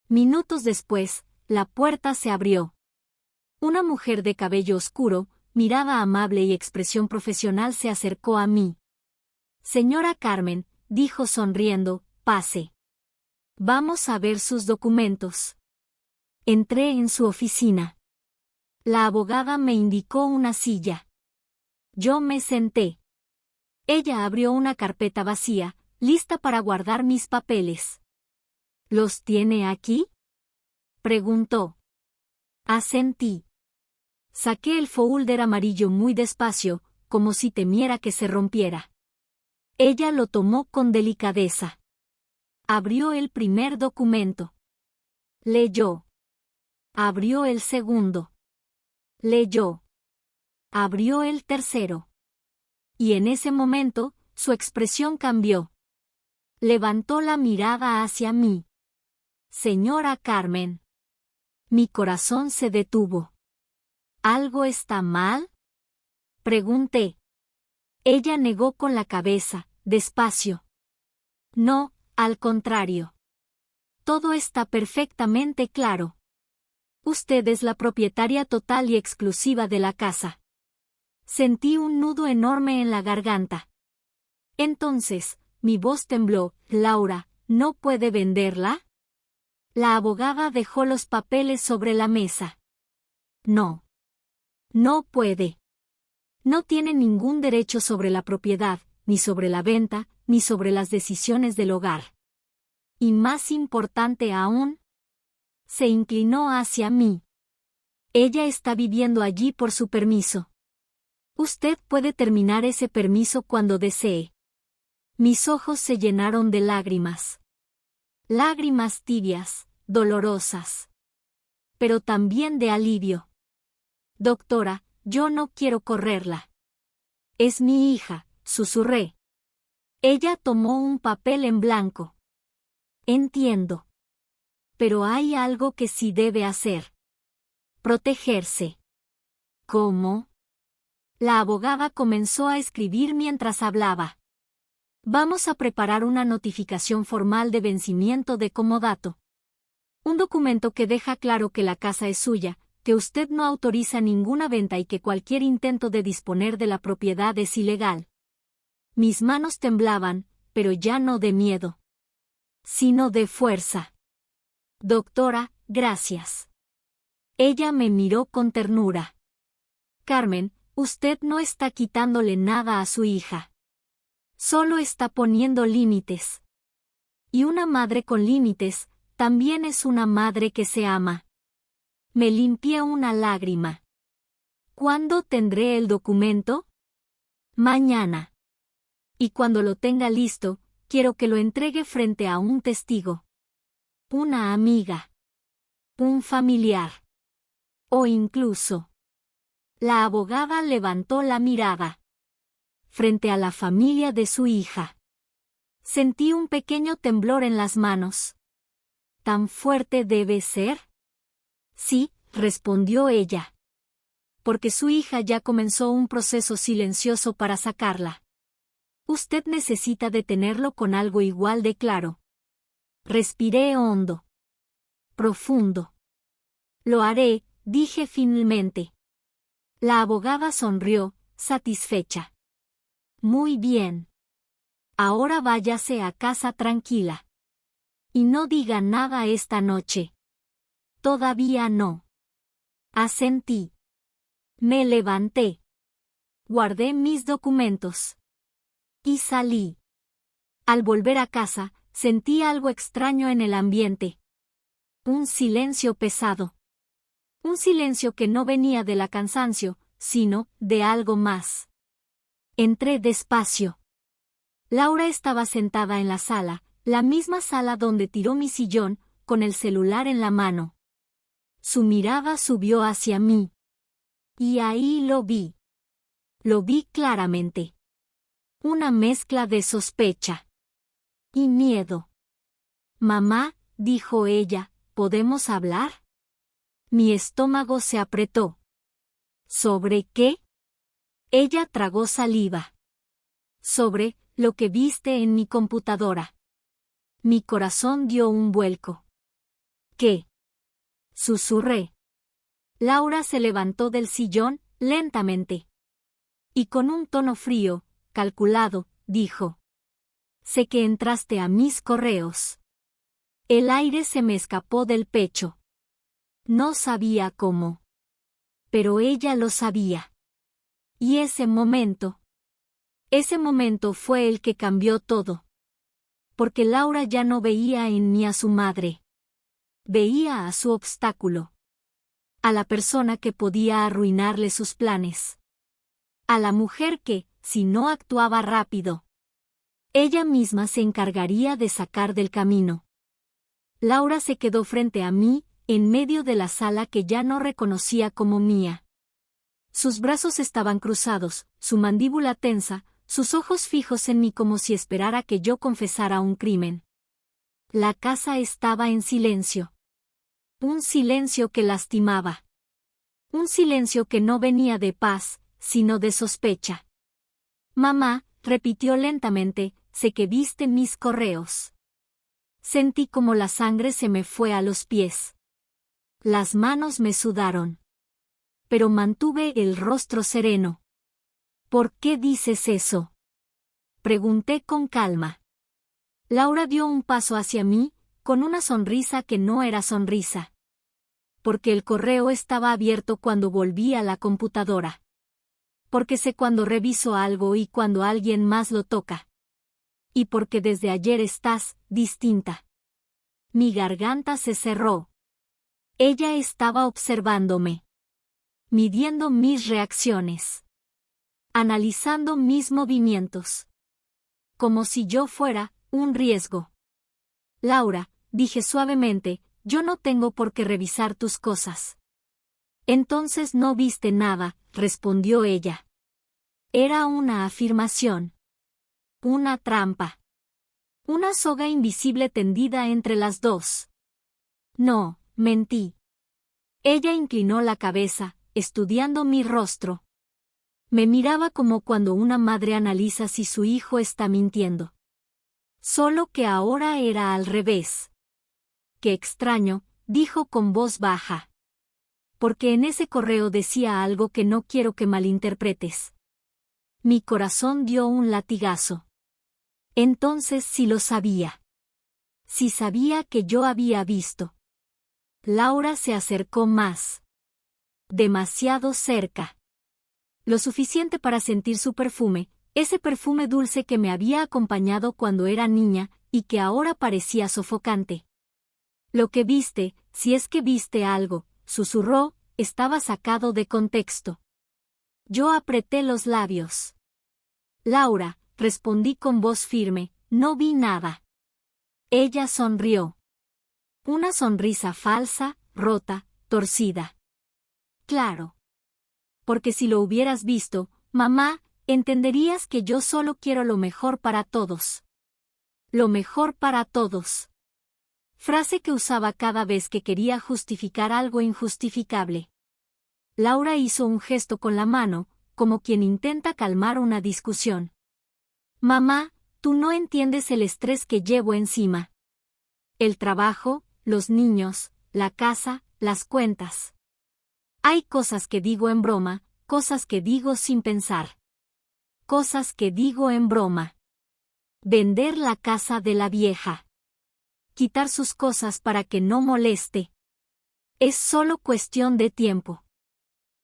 Minutos después, la puerta se abrió. Una mujer de cabello oscuro, mirada amable y expresión profesional se acercó a mí. Señora Carmen, dijo sonriendo, pase. Vamos a ver sus documentos. Entré en su oficina. La abogada me indicó una silla. Yo me senté. Ella abrió una carpeta vacía, lista para guardar mis papeles. ¿Los tiene aquí?, preguntó. Asentí. Saqué el folder amarillo muy despacio, como si temiera que se rompiera. Ella lo tomó con delicadeza. Abrió el primer documento. Leyó. Abrió el segundo. Leyó. Abrió el tercero. Y en ese momento, su expresión cambió. Levantó la mirada hacia mí. Señora Carmen. Mi corazón se detuvo. ¿Algo está mal?, pregunté. Ella negó con la cabeza, despacio. No, al contrario. Todo está perfectamente claro. Usted es la propietaria total y exclusiva de la casa. Sentí un nudo enorme en la garganta. Entonces, mi voz tembló. Laura, ¿no puede venderla? La abogada dejó los papeles sobre la mesa. No. No puede. No tiene ningún derecho sobre la propiedad, ni sobre la venta, ni sobre las decisiones del hogar. Y más importante aún, se inclinó hacia mí. Ella está viviendo allí por su permiso. Usted puede terminar ese permiso cuando desee. Mis ojos se llenaron de lágrimas. Lágrimas tibias, dolorosas. Pero también de alivio. Doctora, yo no quiero correrla. Es mi hija, susurré. Ella tomó un papel en blanco. Entiendo. Pero hay algo que sí debe hacer. Protegerse. ¿Cómo? La abogada comenzó a escribir mientras hablaba. Vamos a preparar una notificación formal de vencimiento de comodato. Un documento que deja claro que la casa es suya, que usted no autoriza ninguna venta y que cualquier intento de disponer de la propiedad es ilegal. Mis manos temblaban, pero ya no de miedo, sino de fuerza. Doctora, gracias. Ella me miró con ternura. Carmen, usted no está quitándole nada a su hija. Solo está poniendo límites. Y una madre con límites, también es una madre que se ama. Me limpié una lágrima. ¿Cuándo tendré el documento? Mañana. Y cuando lo tenga listo, quiero que lo entregue frente a un testigo. Una amiga. Un familiar. O incluso. La abogada levantó la mirada. Frente a la familia de su hija. Sentí un pequeño temblor en las manos. ¿Tan fuerte debe ser? Sí, respondió ella. Porque su hija ya comenzó un proceso silencioso para sacarla. Usted necesita detenerlo con algo igual de claro. Respiré hondo. Profundo. Lo haré, dije finalmente. La abogada sonrió, satisfecha. Muy bien. Ahora váyase a casa tranquila. Y no diga nada esta noche. Todavía no. Asentí. Me levanté. Guardé mis documentos. Y salí. Al volver a casa, sentí algo extraño en el ambiente. Un silencio pesado. Un silencio que no venía de la cansancio, sino de algo más. Entré despacio. Laura estaba sentada en la sala, la misma sala donde tiró mi sillón, con el celular en la mano. Su mirada subió hacia mí. Y ahí lo vi. Lo vi claramente. Una mezcla de sospecha. Y miedo. Mamá, dijo ella, ¿podemos hablar? Mi estómago se apretó. ¿Sobre qué? Ella tragó saliva. Sobre lo que viste en mi computadora. Mi corazón dio un vuelco. ¿Qué? Susurré. Laura se levantó del sillón, lentamente. Y con un tono frío, calculado, dijo. Sé que entraste a mis correos. El aire se me escapó del pecho. No sabía cómo. Pero ella lo sabía. Y ese momento fue el que cambió todo. Porque Laura ya no veía en mí a su madre. Veía a su obstáculo. A la persona que podía arruinarle sus planes. A la mujer que, si no actuaba rápido, ella misma se encargaría de sacar del camino. Laura se quedó frente a mí, en medio de la sala que ya no reconocía como mía. Sus brazos estaban cruzados, su mandíbula tensa, sus ojos fijos en mí como si esperara que yo confesara un crimen. La casa estaba en silencio. Un silencio que lastimaba. Un silencio que no venía de paz, sino de sospecha. Mamá, repitió lentamente, sé que viste mis correos. Sentí como la sangre se me fue a los pies. Las manos me sudaron. Pero mantuve el rostro sereno. ¿Por qué dices eso? Pregunté con calma. Laura dio un paso hacia mí, con una sonrisa que no era sonrisa. Porque el correo estaba abierto cuando volví a la computadora. Porque sé cuando reviso algo y cuando alguien más lo toca. Y porque desde ayer estás distinta. Mi garganta se cerró. Ella estaba observándome. Midiendo mis reacciones. Analizando mis movimientos. Como si yo fuera un riesgo. Laura, dije suavemente, yo no tengo por qué revisar tus cosas. Entonces no viste nada, respondió ella. Era una afirmación. Una trampa. Una soga invisible tendida entre las dos. No, mentí. Ella inclinó la cabeza, estudiando mi rostro. Me miraba como cuando una madre analiza si su hijo está mintiendo. Solo que ahora era al revés. Qué extraño, dijo con voz baja. Porque en ese correo decía algo que no quiero que malinterpretes. Mi corazón dio un latigazo. Entonces sí lo sabía. Sí sabía que yo había visto. Laura se acercó más. Demasiado cerca. Lo suficiente para sentir su perfume, ese perfume dulce que me había acompañado cuando era niña, y que ahora parecía sofocante. Lo que viste, si es que viste algo, susurró, estaba sacado de contexto. Yo apreté los labios. Laura, respondí con voz firme, no vi nada. Ella sonrió. Una sonrisa falsa, rota, torcida. Claro. Porque si lo hubieras visto, mamá, entenderías que yo solo quiero lo mejor para todos. Lo mejor para todos. Frase que usaba cada vez que quería justificar algo injustificable. Laura hizo un gesto con la mano, como quien intenta calmar una discusión. Mamá, tú no entiendes el estrés que llevo encima. El trabajo, los niños, la casa, las cuentas. Hay cosas que digo en broma, cosas que digo sin pensar. Cosas que digo en broma. Vender la casa de la vieja. Quitar sus cosas para que no moleste. Es solo cuestión de tiempo.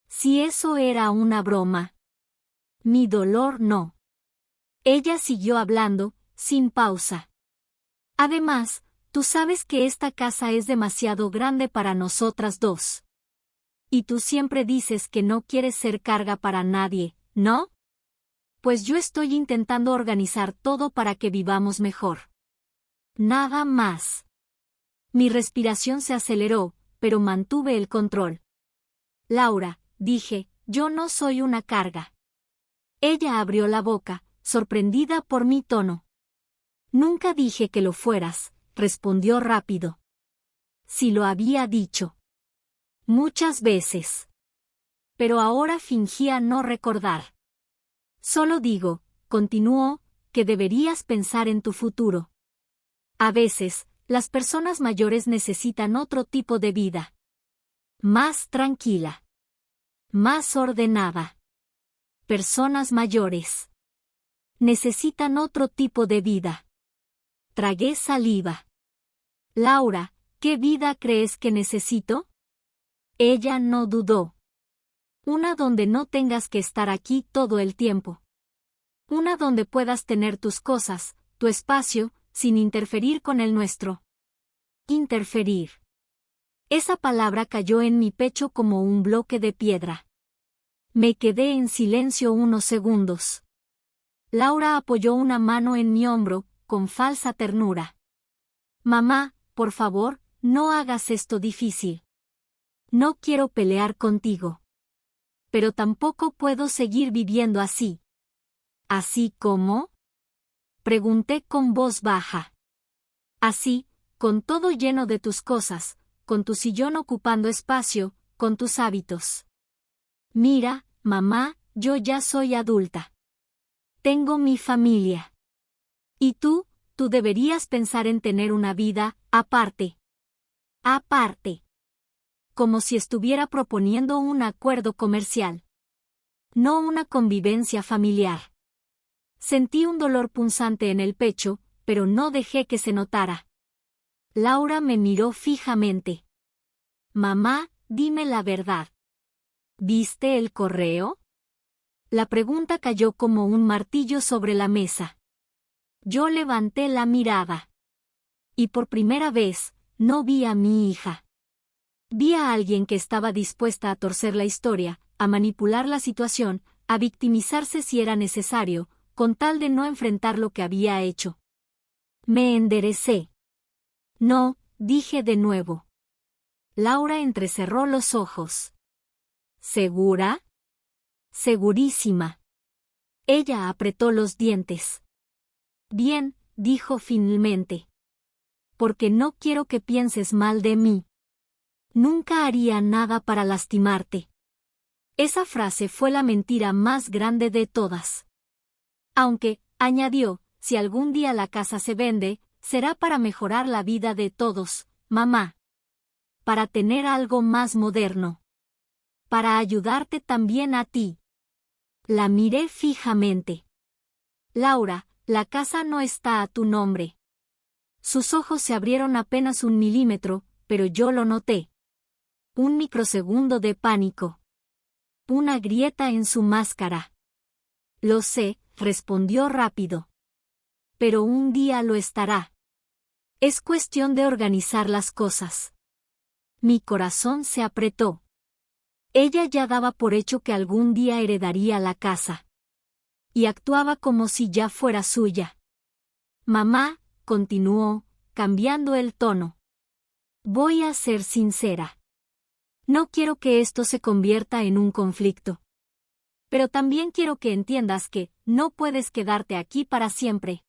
Si eso era una broma. Mi dolor no. Ella siguió hablando, sin pausa. Además, tú sabes que esta casa es demasiado grande para nosotras dos. Y tú siempre dices que no quieres ser carga para nadie, ¿no? Pues yo estoy intentando organizar todo para que vivamos mejor. Nada más. Mi respiración se aceleró, pero mantuve el control. Laura, dije, yo no soy una carga. Ella abrió la boca, sorprendida por mi tono. Nunca dije que lo fueras, respondió rápido. Sí lo había dicho. Muchas veces. Pero ahora fingía no recordar. Solo digo, continuó, que deberías pensar en tu futuro. A veces, las personas mayores necesitan otro tipo de vida. Más tranquila. Más ordenada. Personas mayores necesitan otro tipo de vida. Tragué saliva. Laura, ¿qué vida crees que necesito? Ella no dudó. Una donde no tengas que estar aquí todo el tiempo. Una donde puedas tener tus cosas, tu espacio, sin interferir con el nuestro. Interferir. Esa palabra cayó en mi pecho como un bloque de piedra. Me quedé en silencio unos segundos. Laura apoyó una mano en mi hombro, con falsa ternura. Mamá, por favor, no hagas esto difícil. No quiero pelear contigo. Pero tampoco puedo seguir viviendo así. ¿Así como? Pregunté con voz baja. Así, con todo lleno de tus cosas, con tu sillón ocupando espacio, con tus hábitos. Mira, mamá, yo ya soy adulta. Tengo mi familia. Y tú deberías pensar en tener una vida, aparte. Aparte. Como si estuviera proponiendo un acuerdo comercial. No una convivencia familiar. Sentí un dolor punzante en el pecho, pero no dejé que se notara. Laura me miró fijamente. Mamá, dime la verdad. ¿Viste el correo? La pregunta cayó como un martillo sobre la mesa. Yo levanté la mirada. Y por primera vez, no vi a mi hija. Vi a alguien que estaba dispuesta a torcer la historia, a manipular la situación, a victimizarse si era necesario, con tal de no enfrentar lo que había hecho. Me enderecé. No, dije de nuevo. Laura entrecerró los ojos. ¿Segura? Segurísima. Ella apretó los dientes. Bien, dijo finalmente. Porque no quiero que pienses mal de mí. Nunca haría nada para lastimarte. Esa frase fue la mentira más grande de todas. Aunque, añadió, si algún día la casa se vende, será para mejorar la vida de todos, mamá. Para tener algo más moderno. Para ayudarte también a ti. La miré fijamente. Laura, la casa no está a tu nombre. Sus ojos se abrieron apenas 1 milímetro, pero yo lo noté. Un microsegundo de pánico. Una grieta en su máscara. Lo sé, respondió rápido. Pero un día lo estará. Es cuestión de organizar las cosas. Mi corazón se apretó. Ella ya daba por hecho que algún día heredaría la casa. y actuaba como si ya fuera suya. Mamá, continuó, cambiando el tono. Voy a ser sincera. No quiero que esto se convierta en un conflicto. Pero también quiero que entiendas que no puedes quedarte aquí para siempre.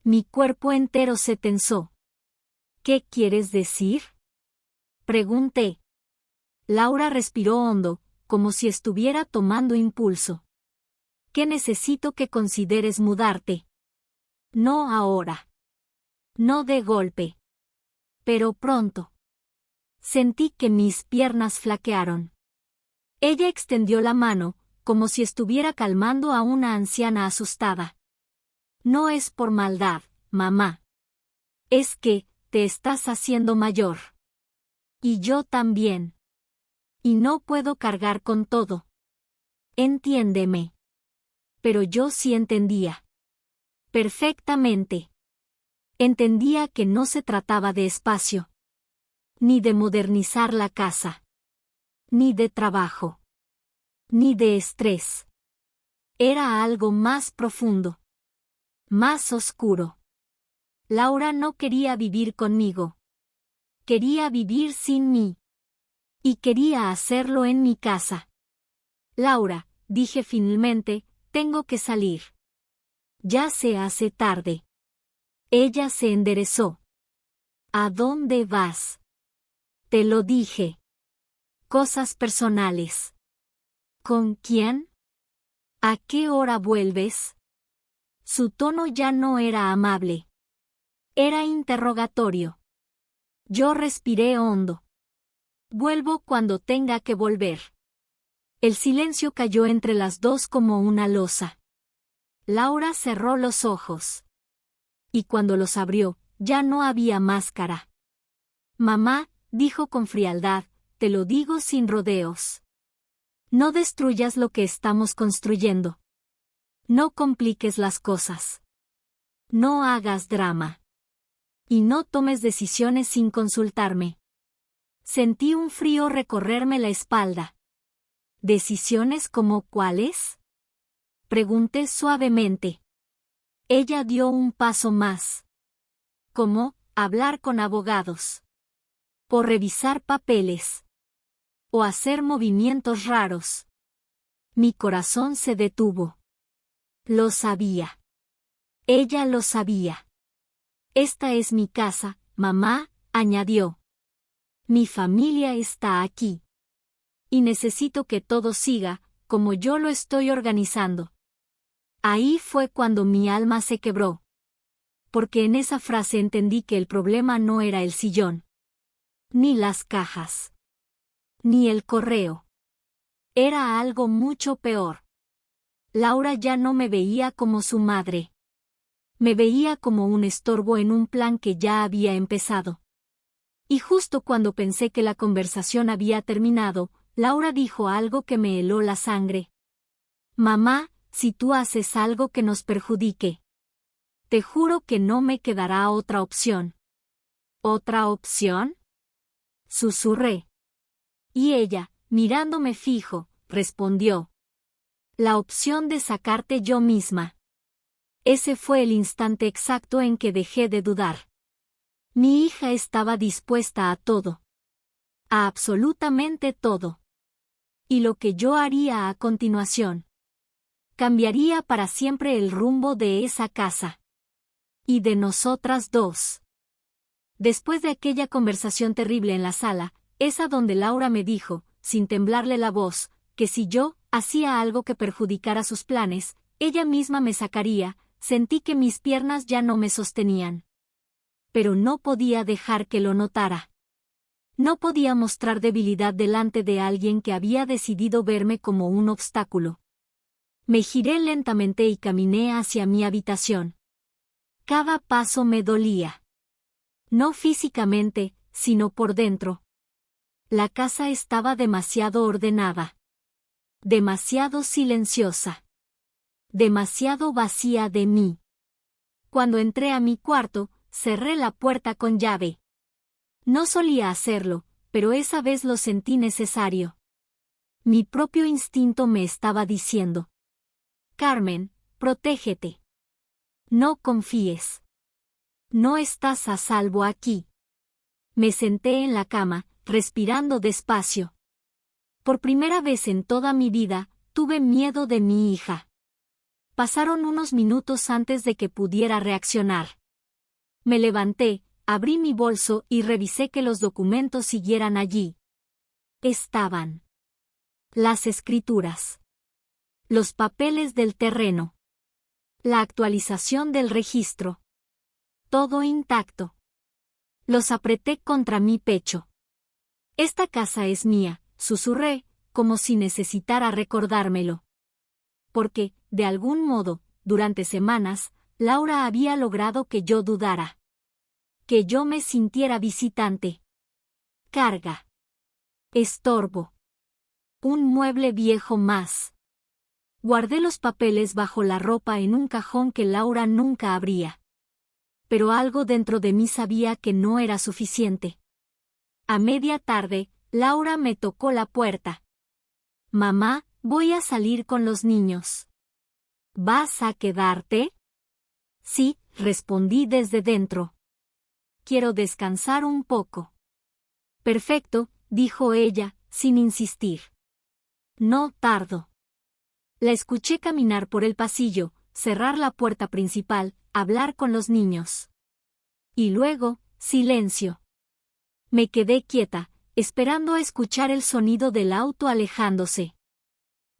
Mi cuerpo entero se tensó. ¿Qué quieres decir? Pregunté. Laura respiró hondo, como si estuviera tomando impulso. ¿Qué necesito que consideres mudarte? No ahora. No de golpe. Pero pronto. Sentí que mis piernas flaquearon. Ella extendió la mano, como si estuviera calmando a una anciana asustada. No es por maldad, mamá. Es que, te estás haciendo mayor. Y yo también. Y no puedo cargar con todo. Entiéndeme. Pero yo sí entendía. Perfectamente. Entendía que no se trataba de espacio. Ni de modernizar la casa. Ni de trabajo. Ni de estrés. Era algo más profundo. Más oscuro. Laura no quería vivir conmigo. Quería vivir sin mí. Y quería hacerlo en mi casa. Laura, dije finalmente, tengo que salir. Ya se hace tarde. Ella se enderezó. ¿A dónde vas? Te lo dije. Cosas personales. ¿Con quién? ¿A qué hora vuelves? Su tono ya no era amable. Era interrogatorio. Yo respiré hondo. Vuelvo cuando tenga que volver. El silencio cayó entre las dos como una losa. Laura cerró los ojos. Y cuando los abrió, ya no había máscara. Mamá, dijo con frialdad, te lo digo sin rodeos. No destruyas lo que estamos construyendo. No compliques las cosas. No hagas drama. Y no tomes decisiones sin consultarme. Sentí un frío recorrerme la espalda. ¿Decisiones como cuáles? Pregunté suavemente. Ella dio un paso más. ¿Cómo? Hablar con abogados. O revisar papeles. O hacer movimientos raros. Mi corazón se detuvo. Lo sabía. Ella lo sabía. Esta es mi casa, mamá, añadió. Mi familia está aquí. Y necesito que todo siga, como yo lo estoy organizando. Ahí fue cuando mi alma se quebró. Porque en esa frase entendí que el problema no era el sillón. Ni las cajas. Ni el correo. Era algo mucho peor. Laura ya no me veía como su madre. Me veía como un estorbo en un plan que ya había empezado. Y justo cuando pensé que la conversación había terminado, Laura dijo algo que me heló la sangre. Mamá, si tú haces algo que nos perjudique. Te juro que no me quedará otra opción. ¿Otra opción? Susurré. Y ella, mirándome fijo, respondió. La opción de sacarte yo misma. Ese fue el instante exacto en que dejé de dudar. Mi hija estaba dispuesta a todo. A absolutamente todo. Y lo que yo haría a continuación cambiaría para siempre el rumbo de esa casa. Y de nosotras dos. Después de aquella conversación terrible en la sala, esa donde Laura me dijo, sin temblarle la voz, que si yo hacía algo que perjudicara sus planes, ella misma me sacaría, sentí que mis piernas ya no me sostenían. Pero no podía dejar que lo notara. No podía mostrar debilidad delante de alguien que había decidido verme como un obstáculo. Me giré lentamente y caminé hacia mi habitación. Cada paso me dolía. No físicamente, sino por dentro. La casa estaba demasiado ordenada. Demasiado silenciosa. Demasiado vacía de mí. Cuando entré a mi cuarto, cerré la puerta con llave. No solía hacerlo, pero esa vez lo sentí necesario. Mi propio instinto me estaba diciendo: Carmen, protégete. No confíes. No estás a salvo aquí. Me senté en la cama, respirando despacio. Por primera vez en toda mi vida, tuve miedo de mi hija. Pasaron unos minutos antes de que pudiera reaccionar. Me levanté, abrí mi bolso y revisé que los documentos siguieran allí. Estaban las escrituras, los papeles del terreno, la actualización del registro. Todo intacto. Los apreté contra mi pecho. Esta casa es mía, susurré, como si necesitara recordármelo. Porque, de algún modo, durante semanas, Laura había logrado que yo dudara. Que yo me sintiera visitante. Carga. Estorbo. Un mueble viejo más. Guardé los papeles bajo la ropa en un cajón que Laura nunca abría. Pero algo dentro de mí sabía que no era suficiente. A media tarde, Laura me tocó la puerta. Mamá, voy a salir con los niños. ¿Vas a quedarte? Sí, respondí desde dentro. Quiero descansar un poco. Perfecto, dijo ella, sin insistir. No tardo. La escuché caminar por el pasillo, cerrar la puerta principal, hablar con los niños. Y luego, silencio. Me quedé quieta, esperando a escuchar el sonido del auto alejándose.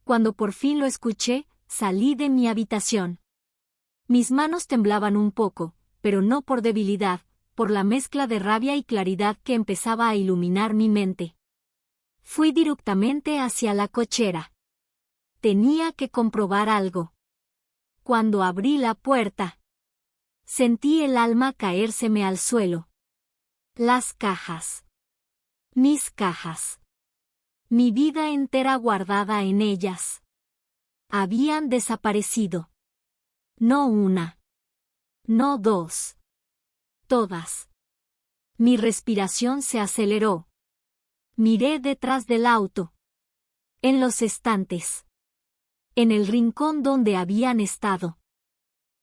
Cuando por fin lo escuché, salí de mi habitación. Mis manos temblaban un poco, pero no por debilidad, por la mezcla de rabia y claridad que empezaba a iluminar mi mente. Fui directamente hacia la cochera. Tenía que comprobar algo. Cuando abrí la puerta, sentí el alma caérseme al suelo. Las cajas. Mis cajas. Mi vida entera guardada en ellas. Habían desaparecido. No una. No dos. Todas. Mi respiración se aceleró. Miré detrás del auto. En los estantes. En el rincón donde habían estado.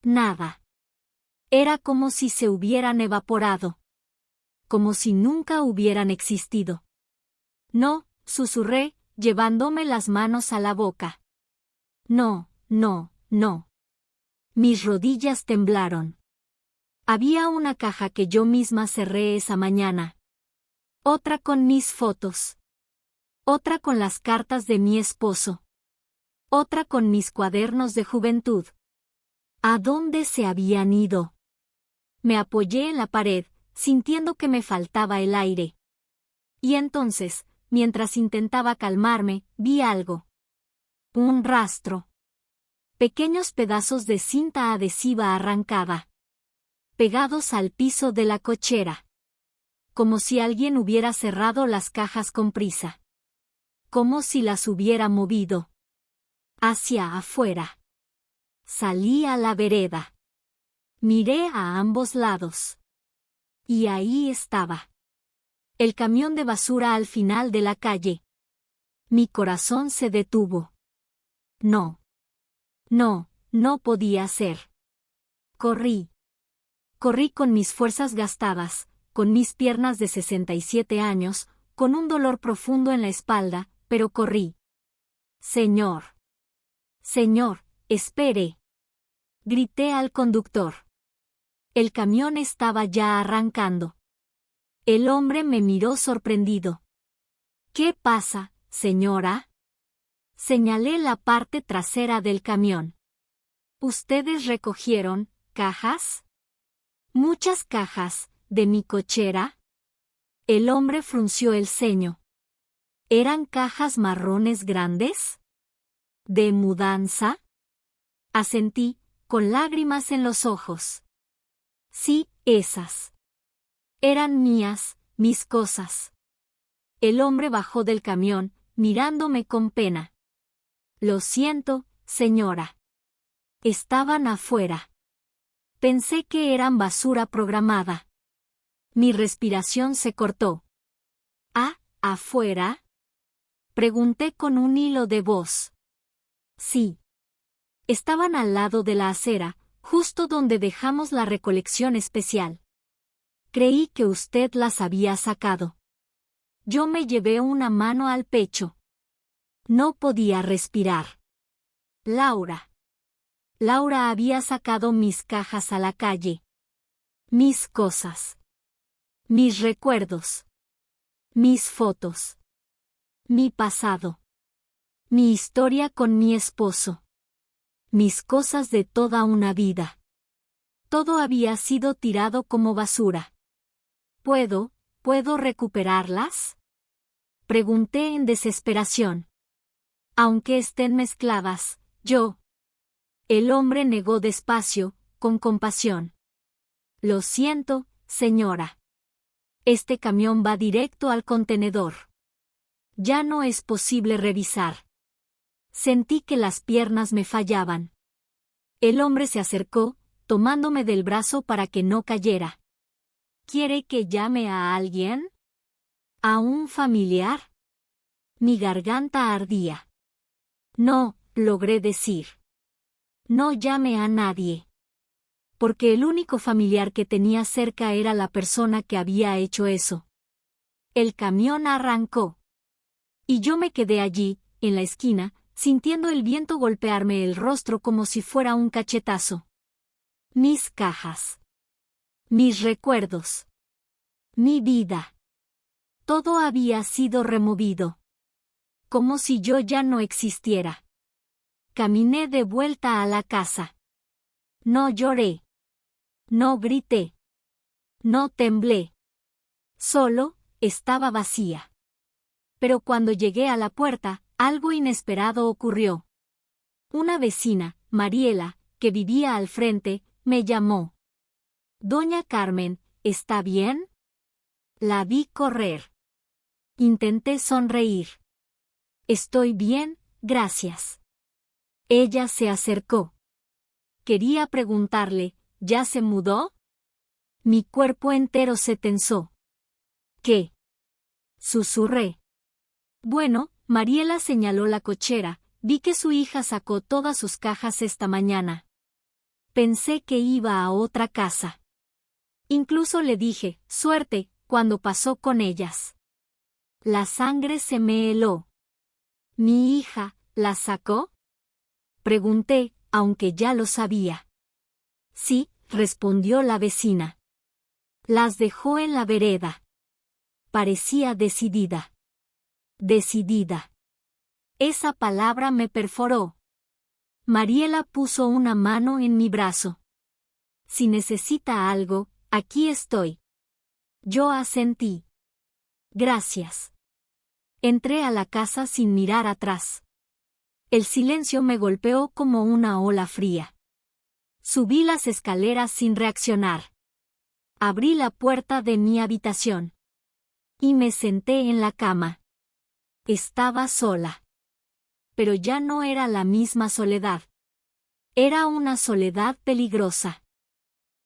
Nada. Era como si se hubieran evaporado. Como si nunca hubieran existido. No, susurré, llevándome las manos a la boca. No, no, no. Mis rodillas temblaron. Había una caja que yo misma cerré esa mañana. Otra con mis fotos. Otra con las cartas de mi esposo. Otra con mis cuadernos de juventud. ¿A dónde se habían ido? Me apoyé en la pared, sintiendo que me faltaba el aire. Y entonces, mientras intentaba calmarme, vi algo. Un rastro. Pequeños pedazos de cinta adhesiva arrancada. Pegados al piso de la cochera. Como si alguien hubiera cerrado las cajas con prisa. Como si las hubiera movido. Hacia afuera. Salí a la vereda. Miré a ambos lados. Y ahí estaba. El camión de basura al final de la calle. Mi corazón se detuvo. No. No, no podía ser. Corrí. Corrí con mis fuerzas gastadas, con mis piernas de 67 años, con un dolor profundo en la espalda, pero corrí. Señor. Señor, espere. Grité al conductor. El camión estaba ya arrancando. El hombre me miró sorprendido. ¿Qué pasa, señora? Señalé la parte trasera del camión. ¿Ustedes recogieron cajas? ¿Muchas cajas de mi cochera? El hombre frunció el ceño. ¿Eran cajas marrones grandes? ¿De mudanza? Asentí, con lágrimas en los ojos. Sí, esas. Eran mías, mis cosas. El hombre bajó del camión, mirándome con pena. Lo siento, señora. Estaban afuera. Pensé que eran basura programada. Mi respiración se cortó. ¿Ah, afuera? Pregunté con un hilo de voz. Sí. Estaban al lado de la acera, justo donde dejamos la recolección especial. Creí que usted las había sacado. Yo me llevé una mano al pecho. No podía respirar. Laura. Laura había sacado mis cajas a la calle. Mis cosas. Mis recuerdos. Mis fotos. Mi pasado. Mi historia con mi esposo. Mis cosas de toda una vida. Todo había sido tirado como basura. ¿Puedo recuperarlas? Pregunté en desesperación. Aunque estén mezcladas, yo. El hombre negó despacio, con compasión. Lo siento, señora. Este camión va directo al contenedor. Ya no es posible revisar. Sentí que las piernas me fallaban. El hombre se acercó, tomándome del brazo para que no cayera. ¿Quiere que llame a alguien? ¿A un familiar? Mi garganta ardía. No, logré decir. No llame a nadie. Porque el único familiar que tenía cerca era la persona que había hecho eso. El camión arrancó. Y yo me quedé allí, en la esquina, sintiendo el viento golpearme el rostro como si fuera un cachetazo. Mis cajas. Mis recuerdos. Mi vida. Todo había sido removido. Como si yo ya no existiera. Caminé de vuelta a la casa. No lloré. No grité. No temblé. Solo, estaba vacía. Pero cuando llegué a la puerta, algo inesperado ocurrió. Una vecina, Mariela, que vivía al frente, me llamó. Doña Carmen, ¿está bien? La vi correr. Intenté sonreír. Estoy bien, gracias. Ella se acercó. Quería preguntarle, ¿ya se mudó? Mi cuerpo entero se tensó. ¿Qué? Susurré. Bueno, Mariela señaló la cochera, vi que su hija sacó todas sus cajas esta mañana. Pensé que iba a otra casa. Incluso le dije, suerte, cuando pasó con ellas. La sangre se me heló. ¿Mi hija, la sacó? Pregunté, aunque ya lo sabía. Sí, respondió la vecina. Las dejó en la vereda. Parecía decidida. Decidida. Esa palabra me perforó. Mariela puso una mano en mi brazo. Si necesita algo, aquí estoy. Yo asentí. Gracias. Entré a la casa sin mirar atrás. El silencio me golpeó como una ola fría. Subí las escaleras sin reaccionar. Abrí la puerta de mi habitación. Y me senté en la cama. Estaba sola. Pero ya no era la misma soledad. Era una soledad peligrosa.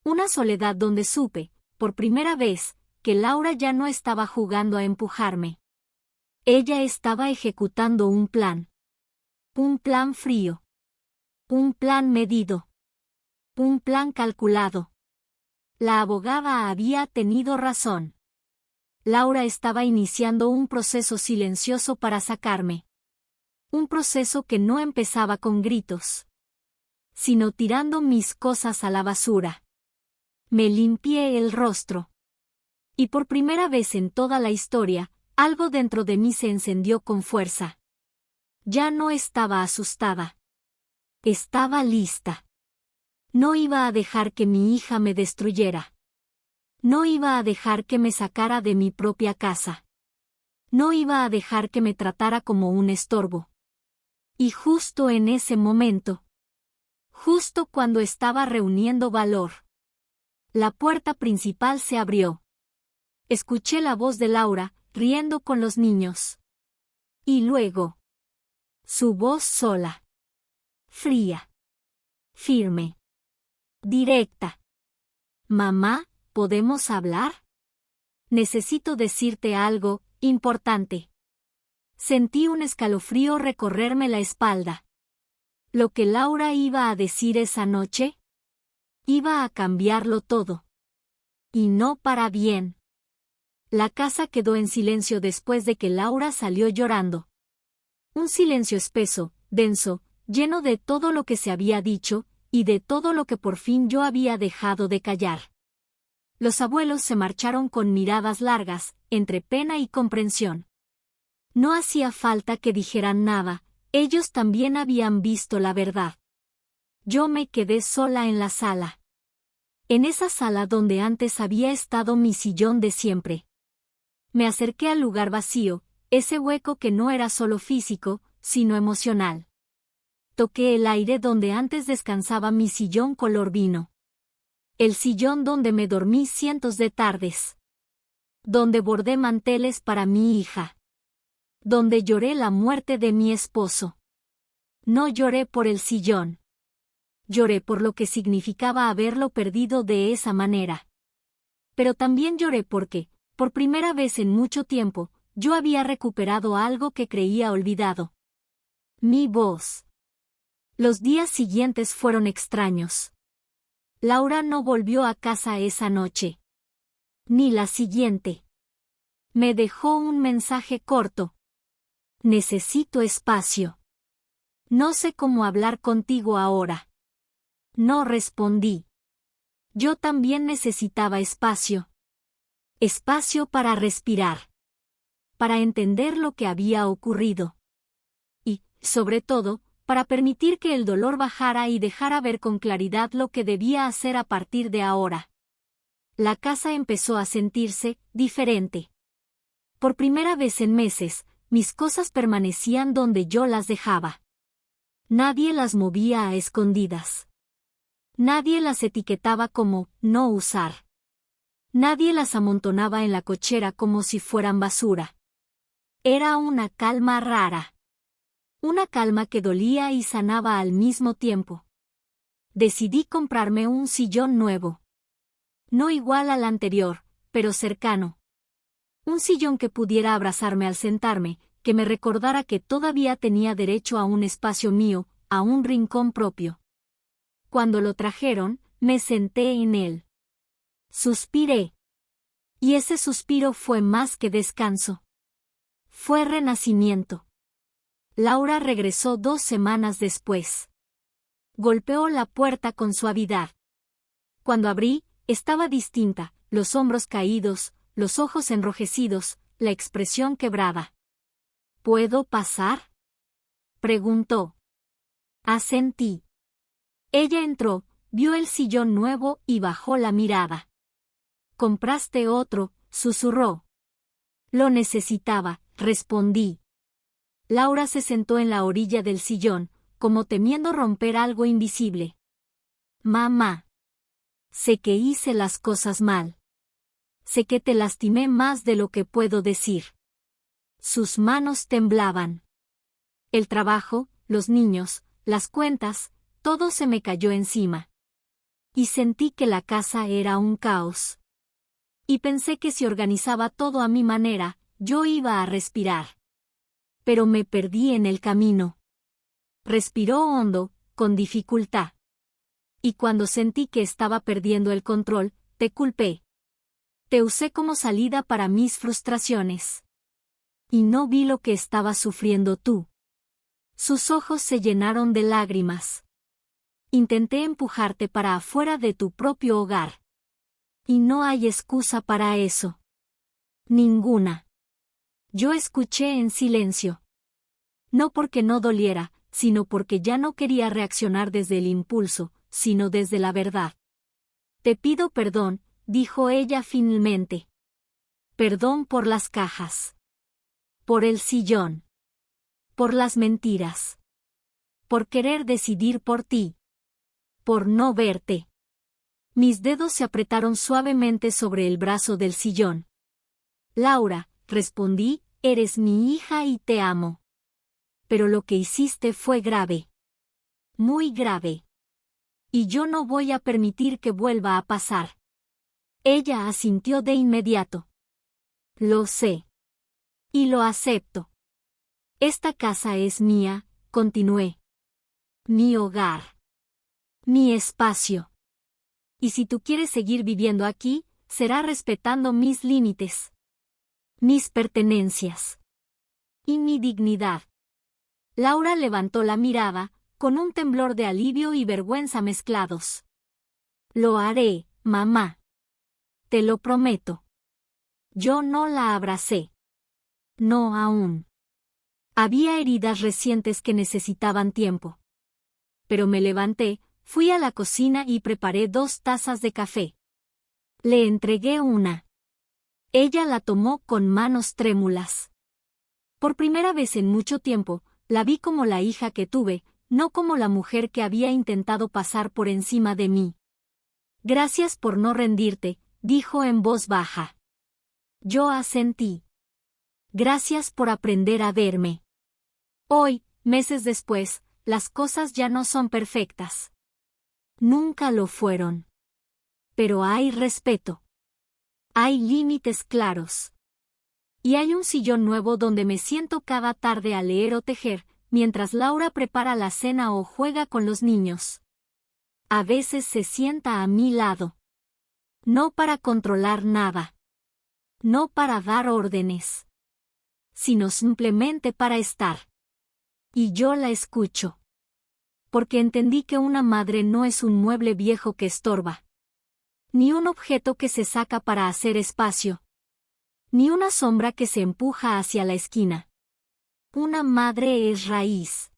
Una soledad donde supe, por primera vez, que Laura ya no estaba jugando a empujarme. Ella estaba ejecutando un plan. Un plan frío. Un plan medido. Un plan calculado. La abogada había tenido razón. Laura estaba iniciando un proceso silencioso para sacarme. Un proceso que no empezaba con gritos, sino tirando mis cosas a la basura. Me limpié el rostro. Y por primera vez en toda la historia, algo dentro de mí se encendió con fuerza. Ya no estaba asustada. Estaba lista. No iba a dejar que mi hija me destruyera. No iba a dejar que me sacara de mi propia casa. No iba a dejar que me tratara como un estorbo. Y justo en ese momento, justo cuando estaba reuniendo valor, la puerta principal se abrió. Escuché la voz de Laura, riendo con los niños. Y luego, su voz sola. Fría. Firme. Directa. Mamá, ¿podemos hablar? Necesito decirte algo importante. Sentí un escalofrío recorrerme la espalda. Lo que Laura iba a decir esa noche iba a cambiarlo todo. Y no para bien. La casa quedó en silencio después de que Laura salió llorando. Un silencio espeso, denso, lleno de todo lo que se había dicho, y de todo lo que por fin yo había dejado de callar. Los abuelos se marcharon con miradas largas, entre pena y comprensión. No hacía falta que dijeran nada, ellos también habían visto la verdad. Yo me quedé sola en la sala. En esa sala donde antes había estado mi sillón de siempre. Me acerqué al lugar vacío, ese hueco que no era solo físico, sino emocional. Toqué el aire donde antes descansaba mi sillón color vino. El sillón donde me dormí cientos de tardes. Donde bordé manteles para mi hija. Donde lloré la muerte de mi esposo. No lloré por el sillón. Lloré por lo que significaba haberlo perdido de esa manera. Pero también lloré porque, por primera vez en mucho tiempo, yo había recuperado algo que creía olvidado. Mi voz. Los días siguientes fueron extraños. Laura no volvió a casa esa noche. Ni la siguiente. Me dejó un mensaje corto. Necesito espacio. No sé cómo hablar contigo ahora. No respondí. Yo también necesitaba espacio. Espacio para respirar. Para entender lo que había ocurrido. Y, sobre todo, para permitir que el dolor bajara y dejara ver con claridad lo que debía hacer a partir de ahora. La casa empezó a sentirse diferente. Por primera vez en meses, mis cosas permanecían donde yo las dejaba. Nadie las movía a escondidas. Nadie las etiquetaba como no usar. Nadie las amontonaba en la cochera como si fueran basura. Era una calma rara. Una calma que dolía y sanaba al mismo tiempo. Decidí comprarme un sillón nuevo. No igual al anterior, pero cercano. Un sillón que pudiera abrazarme al sentarme, que me recordara que todavía tenía derecho a un espacio mío, a un rincón propio. Cuando lo trajeron, me senté en él. Suspiré. Y ese suspiro fue más que descanso. Fue renacimiento. Laura regresó 2 semanas después. Golpeó la puerta con suavidad. Cuando abrí, estaba distinta, los hombros caídos, los ojos enrojecidos, la expresión quebrada. ¿Puedo pasar?, preguntó. Asentí. Ella entró, vio el sillón nuevo y bajó la mirada. ¿Compraste otro?, susurró. Lo necesitaba, respondí. Laura se sentó en la orilla del sillón, como temiendo romper algo invisible. Mamá. Sé que hice las cosas mal. Sé que te lastimé más de lo que puedo decir. Sus manos temblaban. El trabajo, los niños, las cuentas, todo se me cayó encima. Y sentí que la casa era un caos. Y pensé que si organizaba todo a mi manera, yo iba a respirar. Pero me perdí en el camino. Respiró hondo, con dificultad. Y cuando sentí que estaba perdiendo el control, te culpé. Te usé como salida para mis frustraciones. Y no vi lo que estabas sufriendo tú. Sus ojos se llenaron de lágrimas. Intenté empujarte para afuera de tu propio hogar. Y no hay excusa para eso. Ninguna. Yo escuché en silencio. No porque no doliera, sino porque ya no quería reaccionar desde el impulso, sino desde la verdad. Te pido perdón, dijo ella finalmente. Perdón por las cajas. Por el sillón. Por las mentiras. Por querer decidir por ti. Por no verte. Mis dedos se apretaron suavemente sobre el brazo del sillón. Laura, respondí, eres mi hija y te amo. Pero lo que hiciste fue grave. Muy grave. Y yo no voy a permitir que vuelva a pasar. Ella asintió de inmediato. Lo sé. Y lo acepto. Esta casa es mía, continué. Mi hogar. Mi espacio. Y si tú quieres seguir viviendo aquí, será respetando mis límites, mis pertenencias y mi dignidad. Laura levantó la mirada, con un temblor de alivio y vergüenza mezclados. Lo haré, mamá. Te lo prometo. Yo no la abracé. No aún. Había heridas recientes que necesitaban tiempo. Pero me levanté, fui a la cocina y preparé 2 tazas de café. Le entregué una. Ella la tomó con manos trémulas. Por primera vez en mucho tiempo, la vi como la hija que tuve, no como la mujer que había intentado pasar por encima de mí. Gracias por no rendirte, dijo en voz baja. Yo asentí. Gracias por aprender a verme. Hoy, meses después, las cosas ya no son perfectas. Nunca lo fueron. Pero hay respeto. Hay límites claros. Y hay un sillón nuevo donde me siento cada tarde a leer o tejer, mientras Laura prepara la cena o juega con los niños. A veces se sienta a mi lado. No para controlar nada. No para dar órdenes. Sino simplemente para estar. Y yo la escucho. Porque entendí que una madre no es un mueble viejo que estorba. Ni un objeto que se saca para hacer espacio. Ni una sombra que se empuja hacia la esquina. Una madre es raíz.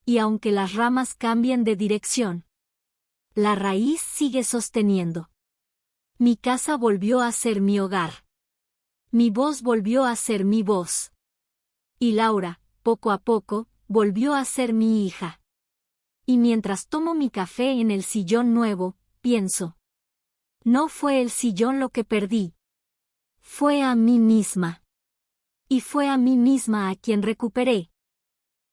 Y aunque las ramas cambien de dirección, la raíz sigue sosteniendo. Mi casa volvió a ser mi hogar. Mi voz volvió a ser mi voz. Y Laura, poco a poco, volvió a ser mi hija. Y mientras tomo mi café en el sillón nuevo, pienso. No fue el sillón lo que perdí. Fue a mí misma. Y fue a mí misma a quien recuperé.